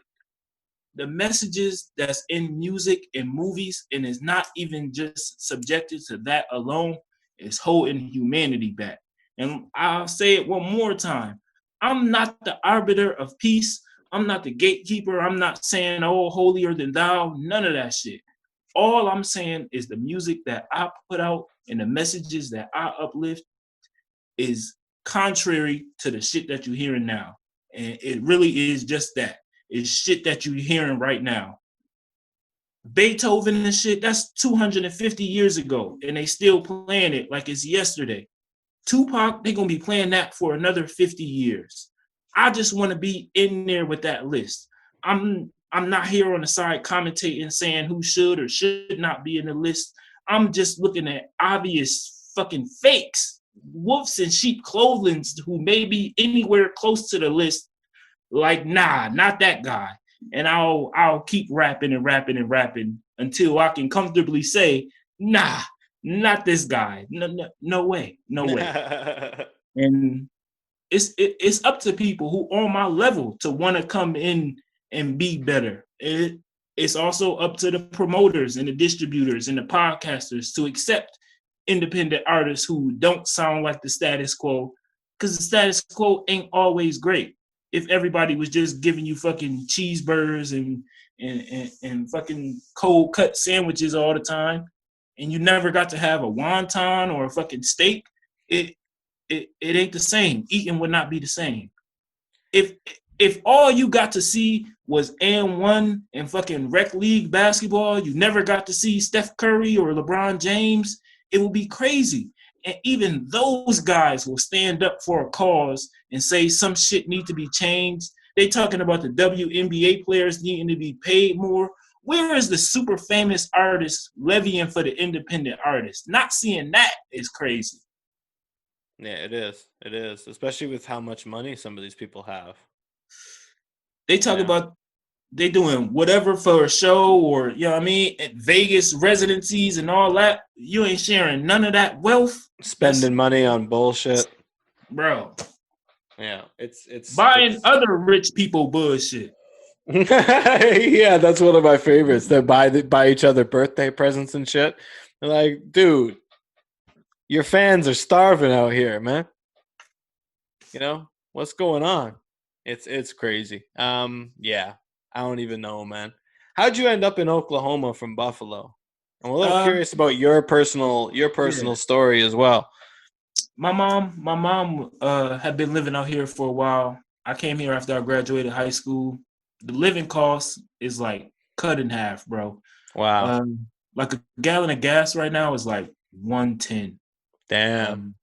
S3: the messages that's in music and movies, and is not even just subjected to that alone, is holding humanity back. And I'll say it one more time. I'm not the arbiter of peace. I'm not the gatekeeper. I'm not saying, oh, holier than thou. None of that shit. All I'm saying is the music that I put out and the messages that I uplift is contrary to the shit that you're hearing now. And it really is just that. It's shit that you're hearing right now. Beethoven and shit, that's 250 years ago, and they still playing it like it's yesterday. Tupac, they're going to be playing that for another 50 years. I just want to be in there with that list. I'm not here on the side commentating saying who should or should not be in the list. I'm just looking at obvious fucking fakes, wolves in sheep clothing who may be anywhere close to the list. Like, nah, not that guy. And I'll keep rapping and rapping and rapping until I can comfortably say, nah, not this guy. No way. And it's up to people who are on my level to want to come in and be better. It's also up to the promoters and the distributors and the podcasters to accept independent artists who don't sound like the status quo, because the status quo ain't always great. If everybody was just giving you fucking cheeseburgers and fucking cold cut sandwiches all the time, and you never got to have a wonton or a fucking steak, it ain't the same. Eating would not be the same. If all you got to see was And1 and fucking rec league basketball, you never got to see Steph Curry or LeBron James, it would be crazy. And even those guys will stand up for a cause and say some shit need to be changed. They talking about the WNBA players needing to be paid more. Where is the super famous artist levying for the independent artists? Not seeing that is crazy.
S2: Yeah, it is. It is, especially with how much money some of these people have.
S3: They talk about they doing whatever for a show, or, you know what I mean, at Vegas residencies and all that. You ain't sharing none of that wealth.
S2: Spending money on bullshit.
S3: Bro.
S2: Yeah, it's
S3: buying other rich people bullshit.
S2: Yeah, that's one of my favorites. They buy each other birthday presents and shit. They're like, dude, your fans are starving out here, man. You know, what's going on? It's crazy. Yeah, I don't even know, man. How'd you end up in Oklahoma from Buffalo? I'm a little curious about your personal story as well.
S3: My mom had been living out here for a while. I came here after I graduated high school. The living cost is like cut in half, bro.
S2: Wow.
S3: Like a gallon of gas right now is like $1.10.
S2: Damn.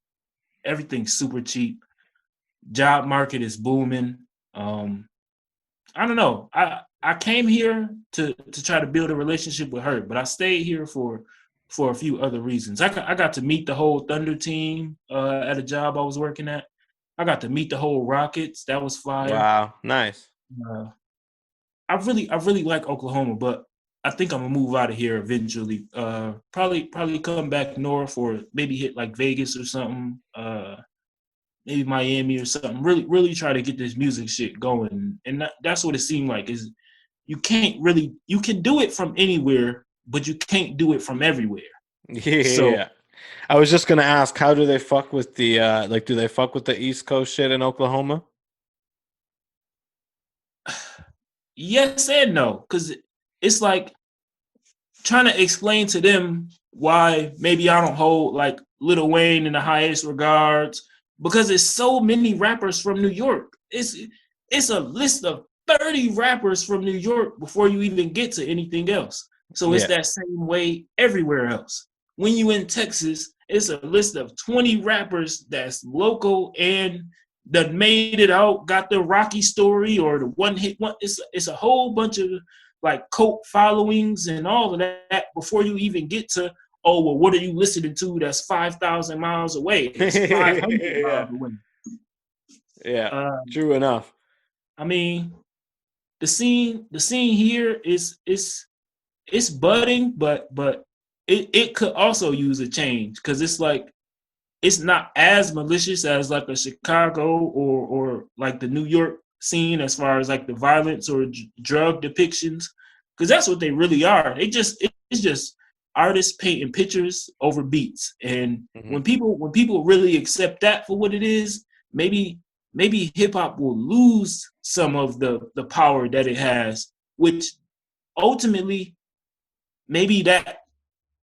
S3: Everything's super cheap. Job market is booming. I don't know. I came here to try to build a relationship with her, but I stayed here for a few other reasons. I got to meet the whole Thunder team at a job I was working at. I got to meet the whole Rockets. That was fire.
S2: Wow, nice.
S3: I really like Oklahoma, but I think I'm gonna move out of here eventually. Probably come back north, or maybe hit like Vegas or something. Maybe Miami or something. Really try to get this music shit going, and that's what it seemed like. Is you can do it from anywhere, but you can't do it from everywhere.
S2: Yeah. So, I was just gonna ask, how do they fuck with the do they fuck with the East Coast shit in Oklahoma?
S3: Yes and no, because it's like trying to explain to them why maybe I don't hold like Lil Wayne in the highest regards, because there's so many rappers from New York. it's a list of 30 rappers from New York before you even get to anything else. So it's that same way everywhere else. When you in Texas, it's a list of 20 rappers that's local and that made it out, got the Rocky story or the one hit one. It's a whole bunch of like cult followings and all of that before you even get to, oh, well, what are you listening to that's 5,000 miles away? It's 500 miles away.
S2: Yeah, true enough.
S3: I mean, the scene here is budding, but it could also use a change because it's like it's not as malicious as like a Chicago or like the New York scene as far as like the violence or drug depictions, because that's what they really are. It's just artists painting pictures over beats, and when people really accept that for what it is, maybe hip hop will lose some of the power that it has, which ultimately maybe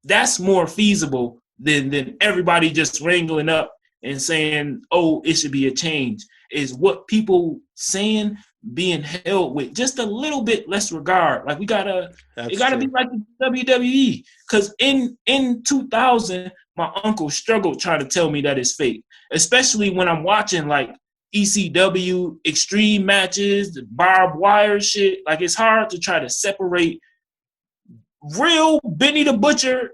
S3: that's more feasible than everybody just wrangling up and saying, oh, it should be a change, is what people saying being held with just a little bit less regard. Like it gotta be like the WWE. Cause in 2000, my uncle struggled trying to tell me that it's fake, especially when I'm watching like ECW extreme matches, the barbed wire shit. Like it's hard to try to separate real Benny the Butcher,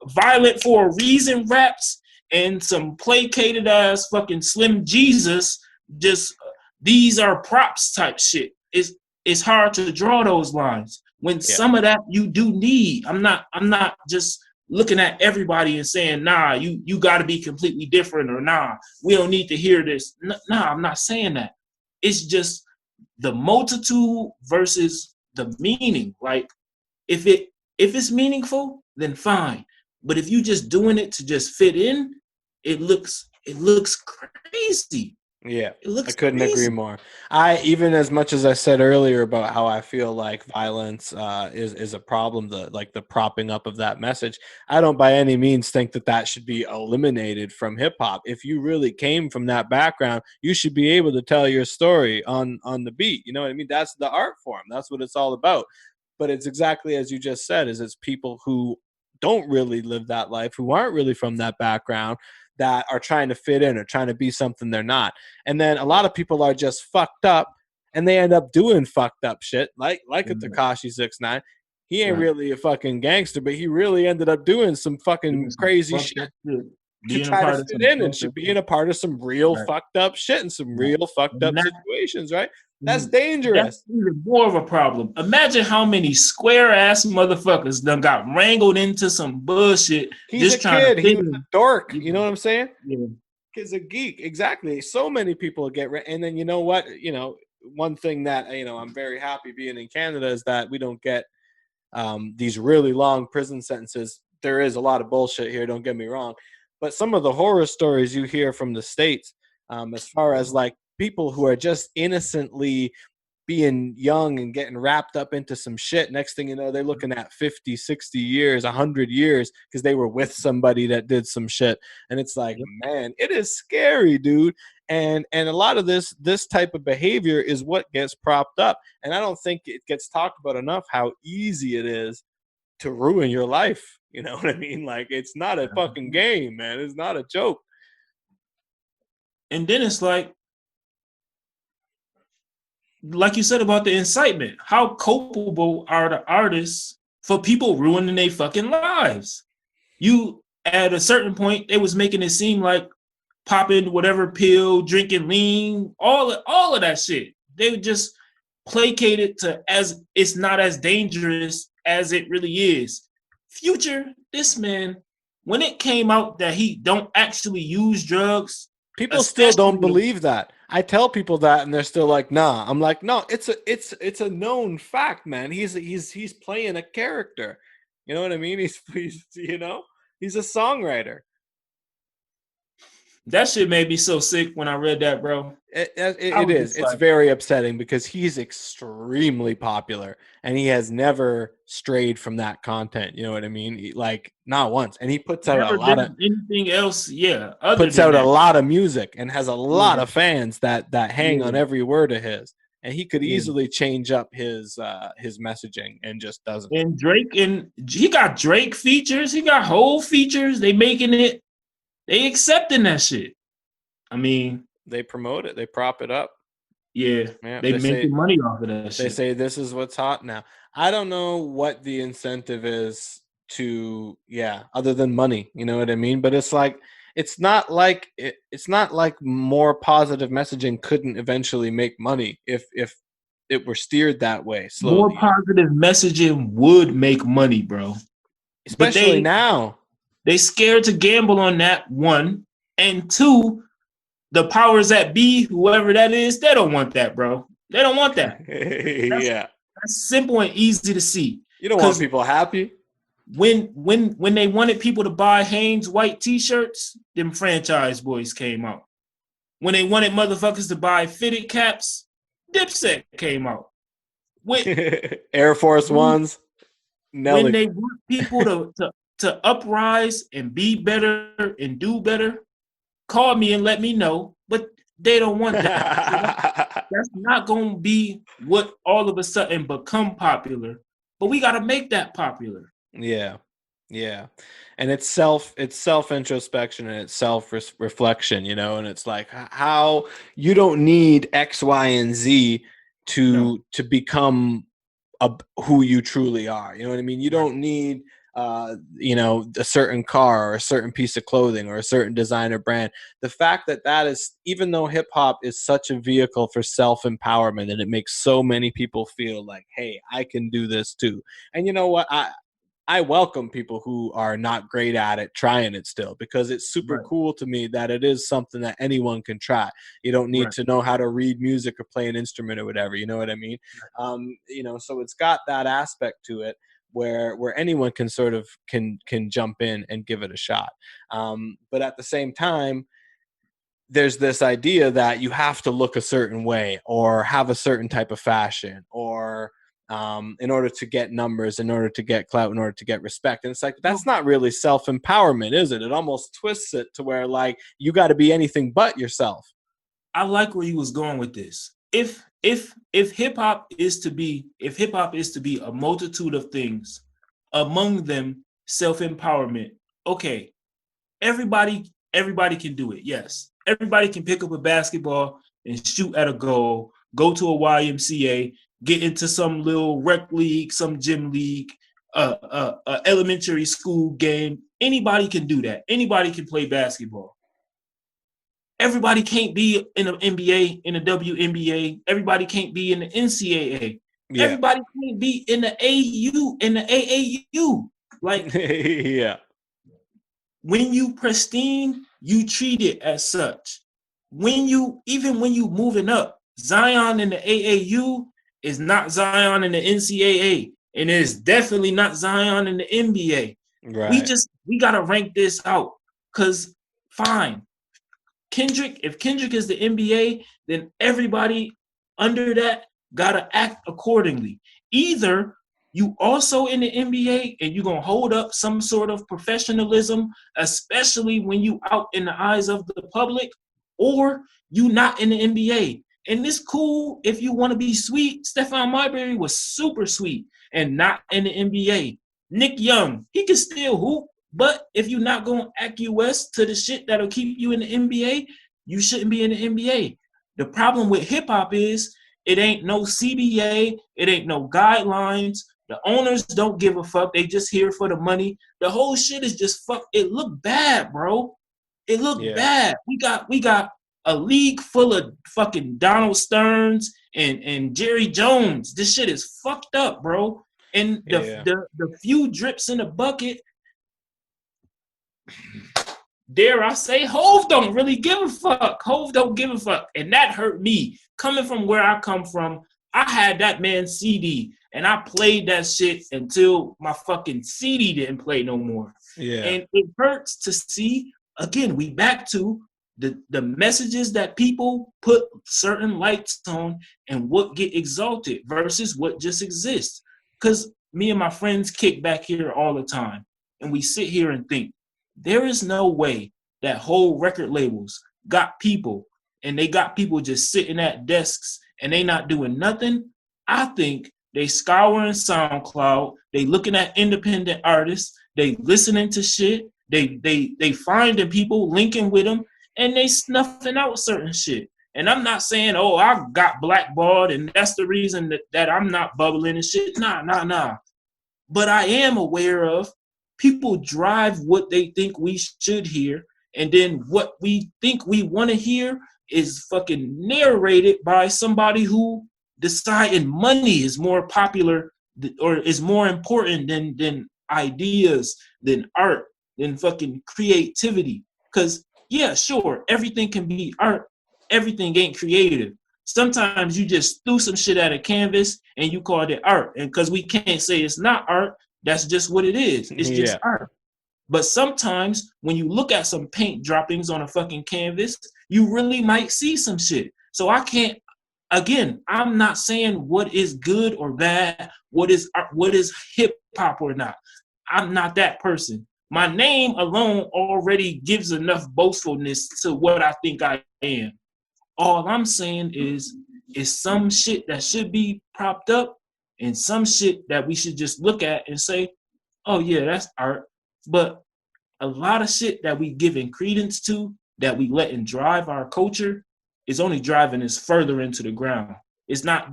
S3: violent for a reason raps, and some placated ass fucking Slim Jesus, just these are props type shit. It's hard to draw those lines when some of that you do need. I'm not just looking at everybody and saying, nah, you got to be completely different, or nah, we don't need to hear this. Nah, I'm not saying that. It's just the multitude versus the meaning. Like if it's meaningful, then fine. But if you just doing it to just fit in, it looks crazy.
S2: Yeah, I couldn't agree more. Even as much as I said earlier about how I feel like violence is a problem, the propping up of that message, I don't by any means think that should be eliminated from hip hop. If you really came from that background, you should be able to tell your story on the beat. You know what I mean? That's the art form. That's what it's all about. But it's exactly as you just said, is it's people who don't really live that life, who aren't really from that background, that are trying to fit in or trying to be something they're not. And then a lot of people are just fucked up and they end up doing fucked up shit, like a Tekashi 6ix9ine. He ain't really a fucking gangster, but he really ended up doing some fucking crazy shit to try to fit in and should being a part of some real fucked up shit and some real fucked up situations, right? That's dangerous.
S3: That's even more of a problem. Imagine how many square ass motherfuckers done got wrangled into some bullshit.
S2: He's just a kid. He was a dork. You know what I'm saying? Yeah. He's a geek. Exactly. So many people get and then you know what? You know, one thing that I'm very happy being in Canada is that we don't get these really long prison sentences. There is a lot of bullshit here. Don't get me wrong, but some of the horror stories you hear from the States, as far as like people who are just innocently being young and getting wrapped up into some shit. Next thing you know, they're looking at 50, 60 years, 100 years because they were with somebody that did some shit. And it's like, man, it is scary, dude. And a lot of this type of behavior is what gets propped up. And I don't think it gets talked about enough how easy it is to ruin your life. You know what I mean? Like, it's not a fucking game, man. It's not a joke.
S3: And then it's like you said about the incitement, how culpable are the artists for people ruining their fucking lives? You, at a certain point, it was making it seem like popping whatever pill, drinking lean, all of that shit. They would just placate it to as it's not as dangerous as it really is. Future, this man, when it came out that he don't actually use drugs,
S2: people still don't believe that. I tell people that and they're still like, nah. I'm like, no, it's a known fact, man. He's playing a character. You know what I mean? He's a songwriter.
S3: That shit made me so sick when I read that, bro.
S2: It is. It's very upsetting because he's extremely popular and he has never strayed from that content. You know what I mean? Like, not once. And he puts out a lot of
S3: anything else. Yeah.
S2: Puts out a lot of music and has a lot of fans that hang on every word of his. and he could easily change up his messaging and just doesn't.
S3: And Drake, and he got Drake features, he got whole features. They making it, they accepting that shit. I mean,
S2: they promote it, they prop it up.
S3: Yeah, they making money off of that shit.
S2: They say this is what's hot now. I don't know what the incentive is to, other than money. You know what I mean? But it's like it's not like more positive messaging couldn't eventually make money if it were steered that way slowly.
S3: More positive messaging would make money, bro.
S2: Especially now.
S3: They scared to gamble on that, one. And two, the powers that be, whoever that is, they don't want that, bro. They don't want that. That's simple and easy to see.
S2: You don't want people happy.
S3: When they wanted people to buy Hanes white t-shirts, them franchise boys came out. When they wanted motherfuckers to buy fitted caps, Dipset came out.
S2: Air Force Ones.
S3: When they want people to uprise and be better and do better, call me and let me know, but they don't want that. That's not going to be what all of a sudden become popular, but we got to make that popular.
S2: Yeah. And it's self introspection and it's self reflection, you know, and it's like how you don't need X, Y, and Z to become who you truly are. You know what I mean? You don't need a certain car or a certain piece of clothing or a certain designer brand. The fact that is, even though hip hop is such a vehicle for self-empowerment and it makes so many people feel like, hey, I can do this too. And you know what? I welcome people who are not great at it trying it still, because it's super cool to me that it is something that anyone can try. You don't need to know how to read music or play an instrument or whatever. You know what I mean? So it's got that aspect to it where anyone can sort of can jump in and give it a shot. But at the same time, there's this idea that you have to look a certain way or have a certain type of fashion or in order to get numbers, in order to get clout, in order to get respect. And it's like, that's not really self-empowerment, is it? It almost twists it to where like you got to be anything but yourself.
S3: I like where you was going with this. If hip hop is to be a multitude of things, among them self-empowerment, okay, everybody can do it. Yes, everybody can pick up a basketball and shoot at a goal, go to a YMCA, get into some little rec league, some gym league, elementary school game. Anybody can do that. Anybody can play basketball. Everybody can't be in an NBA, in a WNBA. Everybody can't be in the NCAA. Yeah. Everybody can't be in the AU, in the AAU. Like, when you pristine, you treat it as such. Even when you moving up, Zion in the AAU is not Zion in the NCAA, and it is definitely not Zion in the NBA. Right. We gotta rank this out, because fine, if Kendrick is the NBA, then everybody under that gotta act accordingly. Either you also in the NBA and you're gonna hold up some sort of professionalism, especially when you out in the eyes of the public, or you not in the NBA. And it's cool if you want to be sweet. Stephon Marbury was super sweet and not in the NBA. Nick Young, he can still hoop, but if you're not going to acquiesce to the shit that'll keep you in the NBA, you shouldn't be in the NBA. The problem with hip hop is it ain't no CBA, it ain't no guidelines. The owners don't give a fuck. They just here for the money. The whole shit is just fuck. It looked bad, bro. It looked bad. We got a league full of fucking Donald Stearns and Jerry Jones. This shit is fucked up, bro. And the few drips in the bucket, dare I say, Hove don't really give a fuck. Hove don't give a fuck. And that hurt me. Coming from where I come from, I had that man's CD, and I played that shit until my fucking CD didn't play no more. Yeah. And it hurts to see, again, we back to the messages that people put certain lights on and what get exalted versus what just exists. Because me and my friends kick back here all the time, and we sit here and think, there is no way that whole record labels got people, and they got people just sitting at desks and they not doing nothing, I think they scouring SoundCloud, they looking at independent artists, they listening to shit, they finding people, linking with them, and they snuffing out certain shit. And I'm not saying, oh, I got blackballed and that's the reason that I'm not bubbling and shit. Nah. But I am aware of people drive what they think we should hear, and then what we think we want to hear is fucking narrated by somebody who deciding money is more popular or is more important than ideas, than art, than fucking creativity. Because yeah, sure, everything can be art. Everything ain't creative. Sometimes you just threw some shit at a canvas and you called it art. And because we can't say it's not art, that's just what it is. It's just art. But sometimes when you look at some paint droppings on a fucking canvas, you really might see some shit. So I can't, again, I'm not saying what is good or bad, what is hip hop or not. I'm not that person. My name alone already gives enough boastfulness to what I think I am. All I'm saying is some shit that should be propped up and some shit that we should just look at and say, oh yeah, that's art. But a lot of shit that we giving credence to, that we letting drive our culture, is only driving us further into the ground. It's not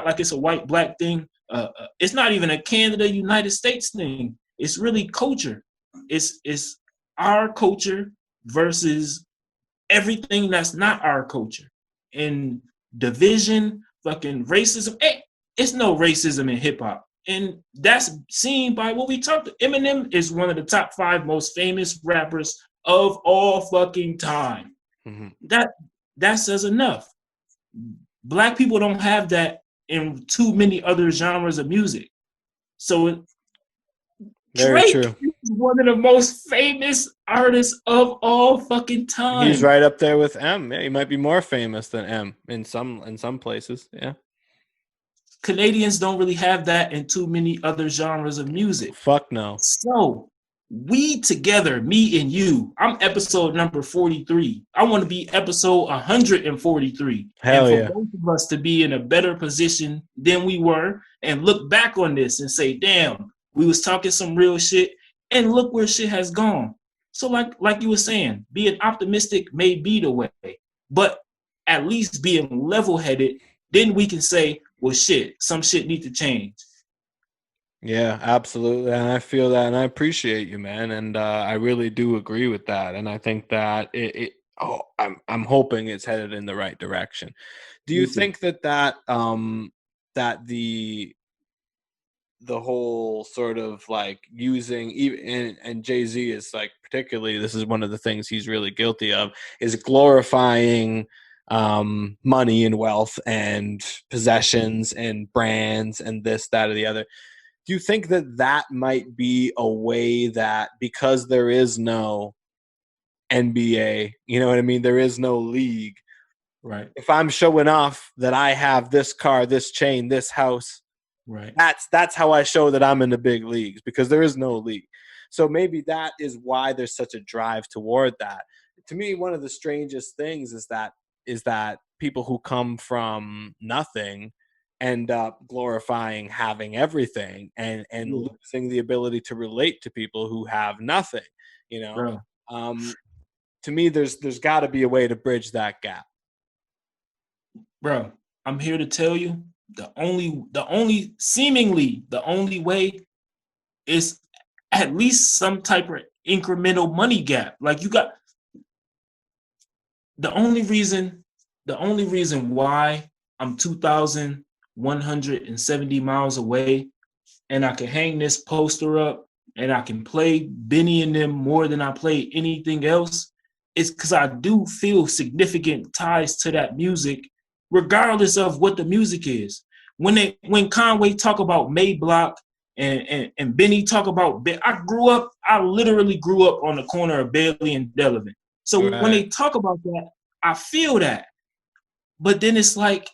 S3: like it's a white black thing. It's not even a Canada, United States thing. It's really culture. It's our culture versus everything that's not our culture. And division, fucking racism. It's no racism in hip hop. And that's seen by what we talked about. Eminem is one of the top 5 most famous rappers of all fucking time. Mm-hmm. That says enough. Black people don't have that in too many other genres of music. So
S2: Very
S3: Drake
S2: true.
S3: is one of the most famous artists of all fucking time.
S2: He's right up there with M. Yeah, he might be more famous than M in some places. Yeah.
S3: Canadians don't really have that in too many other genres of music.
S2: Fuck no.
S3: So we together, me and you, I'm episode number 43. I want to be episode 143.
S2: Hell
S3: and
S2: yeah.
S3: for both of us to be in a better position than we were and look back on this and say, damn, we was talking some real shit and look where shit has gone. So like you were saying, being optimistic may be the way, but at least being level-headed, then we can say, well, shit, some shit need to change.
S2: Yeah, absolutely. And I feel that, and I appreciate you, man. And I really do agree with that. And I think that I'm hoping it's headed in the right direction. Do you think that the whole sort of like using even, and Jay-Z is like, particularly, this is one of the things he's really guilty of, is glorifying money and wealth and possessions and brands and this, that, or the other. Do you think that might be a way that, because there is no NBA, you know what I mean? There is no league.
S3: Right.
S2: If I'm showing off that I have this car, this chain, this house,
S3: right,
S2: that's how I show that I'm in the big leagues, because there is no league. So maybe that is why there's such a drive toward that. To me, one of the strangest things is that people who come from nothing end up glorifying having everything and losing the ability to relate to people who have nothing, you know. To me, there's got to be a way to bridge that gap.
S3: Bro, I'm here to tell you, the only seemingly the only way is at least some type of incremental money gap. Like, you got the only reason why I'm 2,170 miles away and I can hang this poster up and I can play Benny and them more than I play anything else is because I do feel significant ties to that music, regardless of what the music is. When Conway talk about Mayblock and Benny talk about, I literally grew up on the corner of Bailey and Delavan. So when they talk about that, I feel that. But then it's like,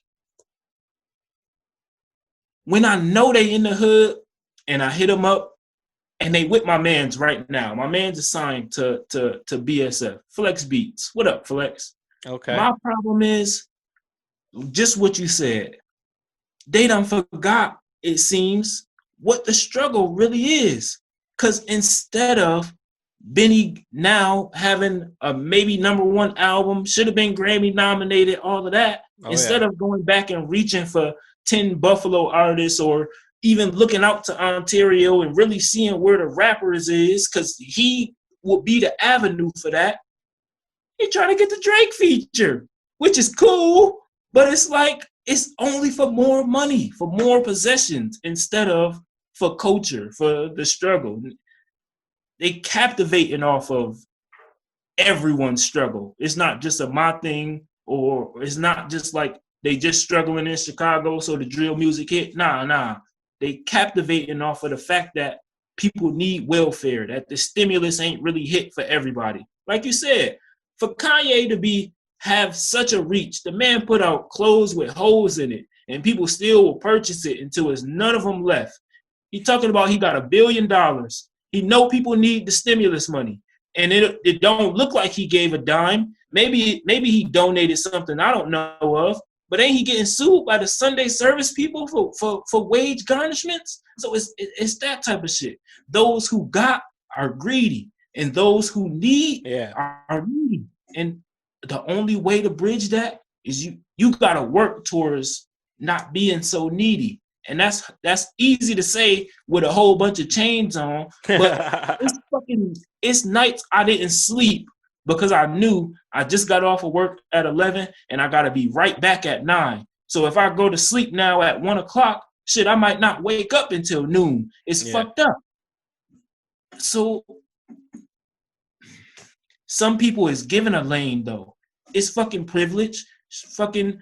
S3: when I know they in the hood and I hit them up and they with my mans right now. My man's assigned to BSF, Flex Beats. What up, Flex?
S2: Okay.
S3: My problem is just what you said. They done forgot, it seems, what the struggle really is. Because instead of Benny now having a maybe #1 album, should have been Grammy nominated, all of that, instead of going back and reaching for 10 Buffalo artists or even looking out to Ontario and really seeing where the rappers is, because he would be the avenue for that, he trying to get the Drake feature, which is cool, but it's like, it's only for more money, for more possessions, instead of for culture, for the struggle. They captivating off of everyone's struggle. It's not just a my thing, or it's not just like they just struggling in Chicago, so the drill music hit. Nah. They captivating off of the fact that people need welfare, that the stimulus ain't really hit for everybody. Like you said, for Kanye to have such a reach, the man put out clothes with holes in it, and people still will purchase it until there's none of them left. He talking about he got $1 billion. He know people need the stimulus money, and it don't look like he gave a dime. Maybe he donated something I don't know of, but ain't he getting sued by the Sunday service people for wage garnishments? So it's that type of shit. Those who got are greedy, and those who need are needy. And the only way to bridge that is you gotta work towards not being so needy. And that's easy to say with a whole bunch of chains on, but it's nights I didn't sleep because I knew I just got off of work at 11 and I gotta be right back at 9. So if I go to sleep now at 1 o'clock, shit, I might not wake up until noon. It's fucked up. So some people is given a lane though. It's fucking privilege. Fucking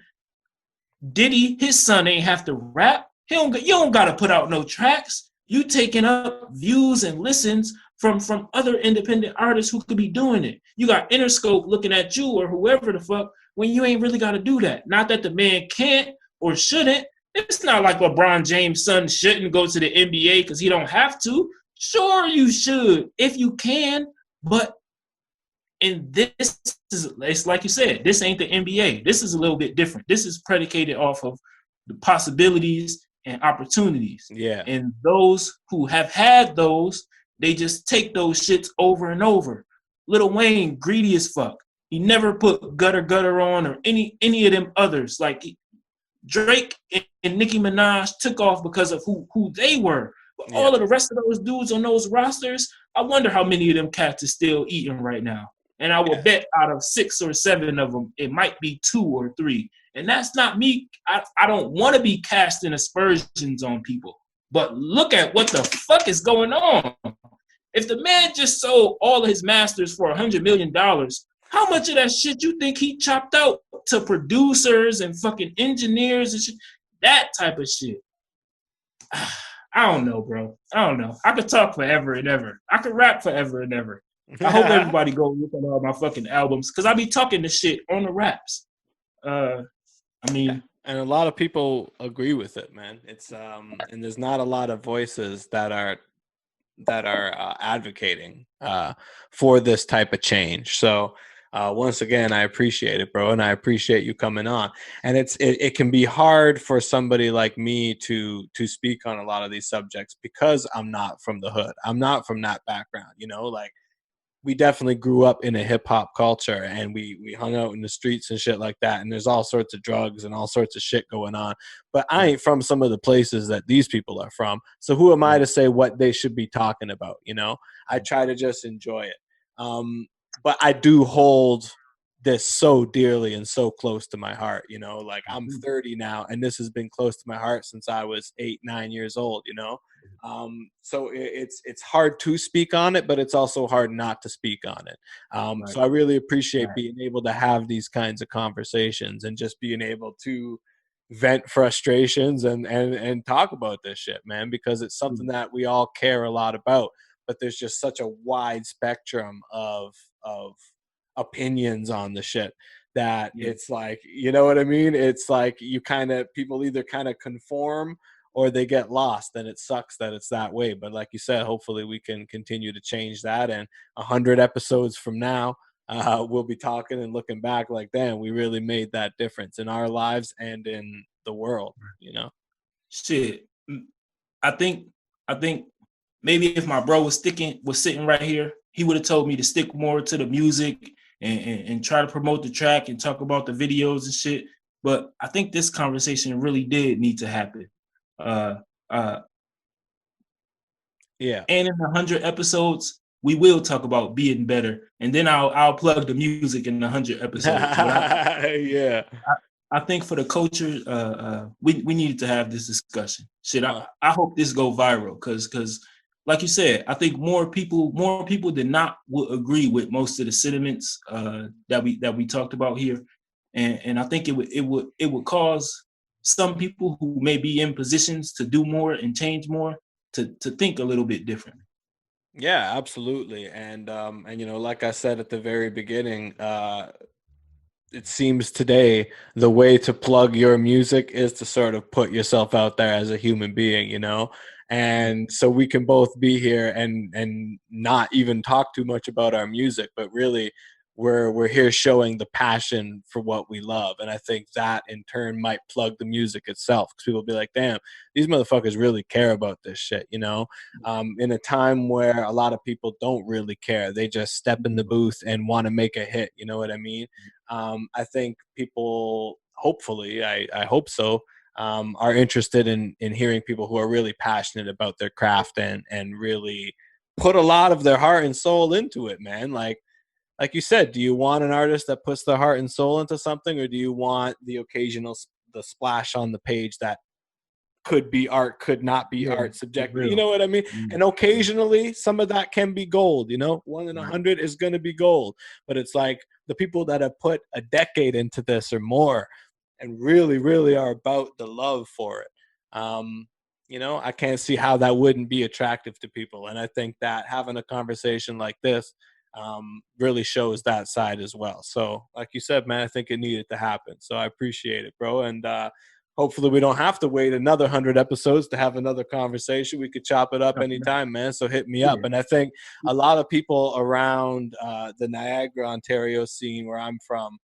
S3: Diddy, his son ain't have to rap. You don't gotta put out no tracks. You taking up views and listens from other independent artists who could be doing it. You got Interscope looking at you or whoever the fuck when you ain't really gotta do that. Not that the man can't or shouldn't. It's not like LeBron James' son shouldn't go to the NBA because he don't have to. Sure, you should if you can, but it's like you said, this ain't the NBA. This is a little bit different. This is predicated off of the possibilities and opportunities.
S2: Yeah.
S3: And those who have had those, they just take those shits over and over. Lil Wayne, greedy as fuck. He never put Gutter on or any of them others. Like Drake and Nicki Minaj took off because of who they were. But all of the rest of those dudes on those rosters, I wonder how many of them cats are still eating right now. And I will bet out of 6 or 7 of them, it might be 2 or 3. And that's not me. I don't want to be casting aspersions on people. But look at what the fuck is going on. If the man just sold all of his masters for $100 million, how much of that shit you think he chopped out to producers and fucking engineers and shit? That type of shit. I don't know, bro. I don't know. I could talk forever and ever. I could rap forever and ever. I hope everybody go look at all my fucking albums because I be talking this shit on the raps. I mean,
S2: and a lot of people agree with it, man. It's and there's not a lot of voices that are advocating for this type of change. So once again, I appreciate it, bro, and I appreciate you coming on. And it can be hard for somebody like me to speak on a lot of these subjects because I'm not from the hood. I'm not from that background, you know, like. We definitely grew up in a hip hop culture and we hung out in the streets and shit like that. And there's all sorts of drugs and all sorts of shit going on. But I ain't from some of the places that these people are from. So who am I to say what they should be talking about? You know, I try to just enjoy it. But I do hold this so dearly and so close to my heart, you know, like I'm 30 now and this has been close to my heart since I was 8, 9 years old, you know? So it's hard to speak on it, but it's also hard not to speak on it. So I really appreciate being able to have these kinds of conversations and just being able to vent frustrations and talk about this shit, man, because it's something that we all care a lot about, but there's just such a wide spectrum of opinions on the shit that it's like, you know what I mean? It's like people either kind of conform or they get lost, and it sucks that it's that way. But like you said, hopefully we can continue to change that. And 100 episodes from now, we'll be talking and looking back like, damn, we really made that difference in our lives and in the world, you know?
S3: Shit. I think maybe if my bro was sitting right here, he would have told me to stick more to the music and try to promote the track and talk about the videos and shit. But I think this conversation really did need to happen.
S2: Yeah.
S3: And in 100 episodes, we will talk about being better, and then I'll plug the music in 100 episodes.
S2: Yeah.
S3: I think for the culture, we needed to have this discussion. Shit, I hope this go viral because like you said, I think more people than not will agree with most of the sentiments that we talked about here, and I think it would cause some people who may be in positions to do more and change more to think a little bit differently.
S2: Yeah, absolutely. And you know, like I said at the very beginning, it seems today the way to plug your music is to sort of put yourself out there as a human being, you know? And so we can both be here and not even talk too much about our music, but really we're here showing the passion for what we love. And I think that in turn might plug the music itself, because people will be like, damn, these motherfuckers really care about this shit, you know? In a time where a lot of people don't really care, they just step in the booth and want to make a hit, you know what I mean? I think people, hopefully, I hope so, are interested in hearing people who are really passionate about their craft and really put a lot of their heart and soul into it, man. Like you said, do you want an artist that puts their heart and soul into something, or do you want the occasional the splash on the page that could be art, could not be art, subjective? You know what I mean? And occasionally some of that can be gold, you know, 1 in 100 is going to be gold. But it's like the people that have put a decade into this or more and really, really are about the love for it. You know, I can't see how that wouldn't be attractive to people. And I think that having a conversation like this really shows that side as well. So like you said, man, I think it needed to happen. So I appreciate it, bro. And hopefully we don't have to wait another 100 episodes to have another conversation. We could chop it up anytime, man. So hit me up. And I think a lot of people around the Niagara, Ontario scene where I'm from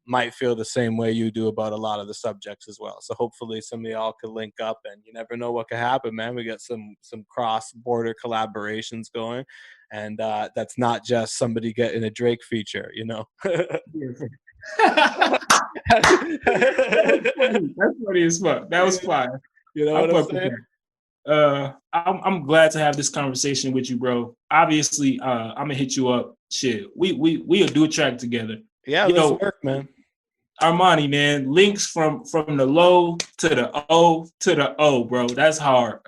S2: might feel the same way you do about a lot of the subjects as well. So hopefully some of y'all could link up, and you never know what could happen, man. We got some cross-border collaborations going, and that's not just somebody getting a Drake feature, you know.
S3: That's funny as fuck. That was fire.
S2: You know what I'm saying?
S3: I'm glad to have this conversation with you, bro. Obviously, I'm gonna hit you up. Shit, we'll do a track together.
S2: Yeah, let's work, man.
S3: Armani, man, links from the low to the O to the O, bro. That's hard.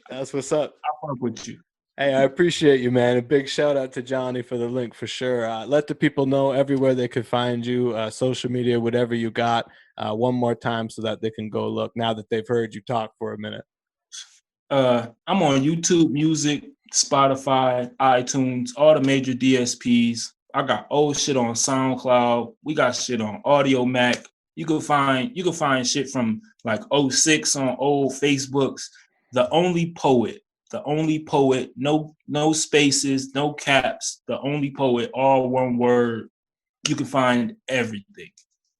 S2: That's what's up.
S3: I fuck with you.
S2: Hey, I appreciate you, man. A big shout out to Johnny for the link for sure. Let the people know everywhere they could find you, social media, whatever you got, one more time so that they can go look now that they've heard you talk for a minute.
S3: I'm on YouTube Music, Spotify, iTunes, all the major DSPs. I got old shit on SoundCloud. We got shit on Audio Mac. You can find shit from like 06 on old Facebooks. The Only Poet, no spaces, no caps. The Only Poet, all one word. You can find everything.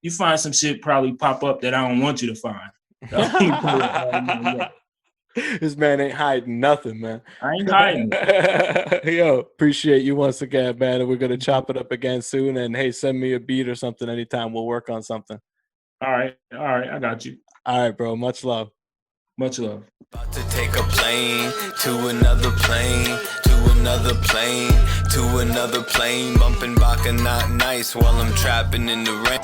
S3: You find some shit probably pop up that I don't want you to find. The Only Poet.
S2: This man ain't hiding nothing, man.
S3: I ain't hiding.
S2: Yo, appreciate you once again, man. And we're gonna chop it up again soon. And hey, send me a beat or something anytime. We'll work on something.
S3: All right, I got you.
S2: All right, bro. Much love.
S3: Much love.
S1: About to take a plane to another plane, to another plane, to another plane, bumping Baka not nice while I'm trapping in the rain.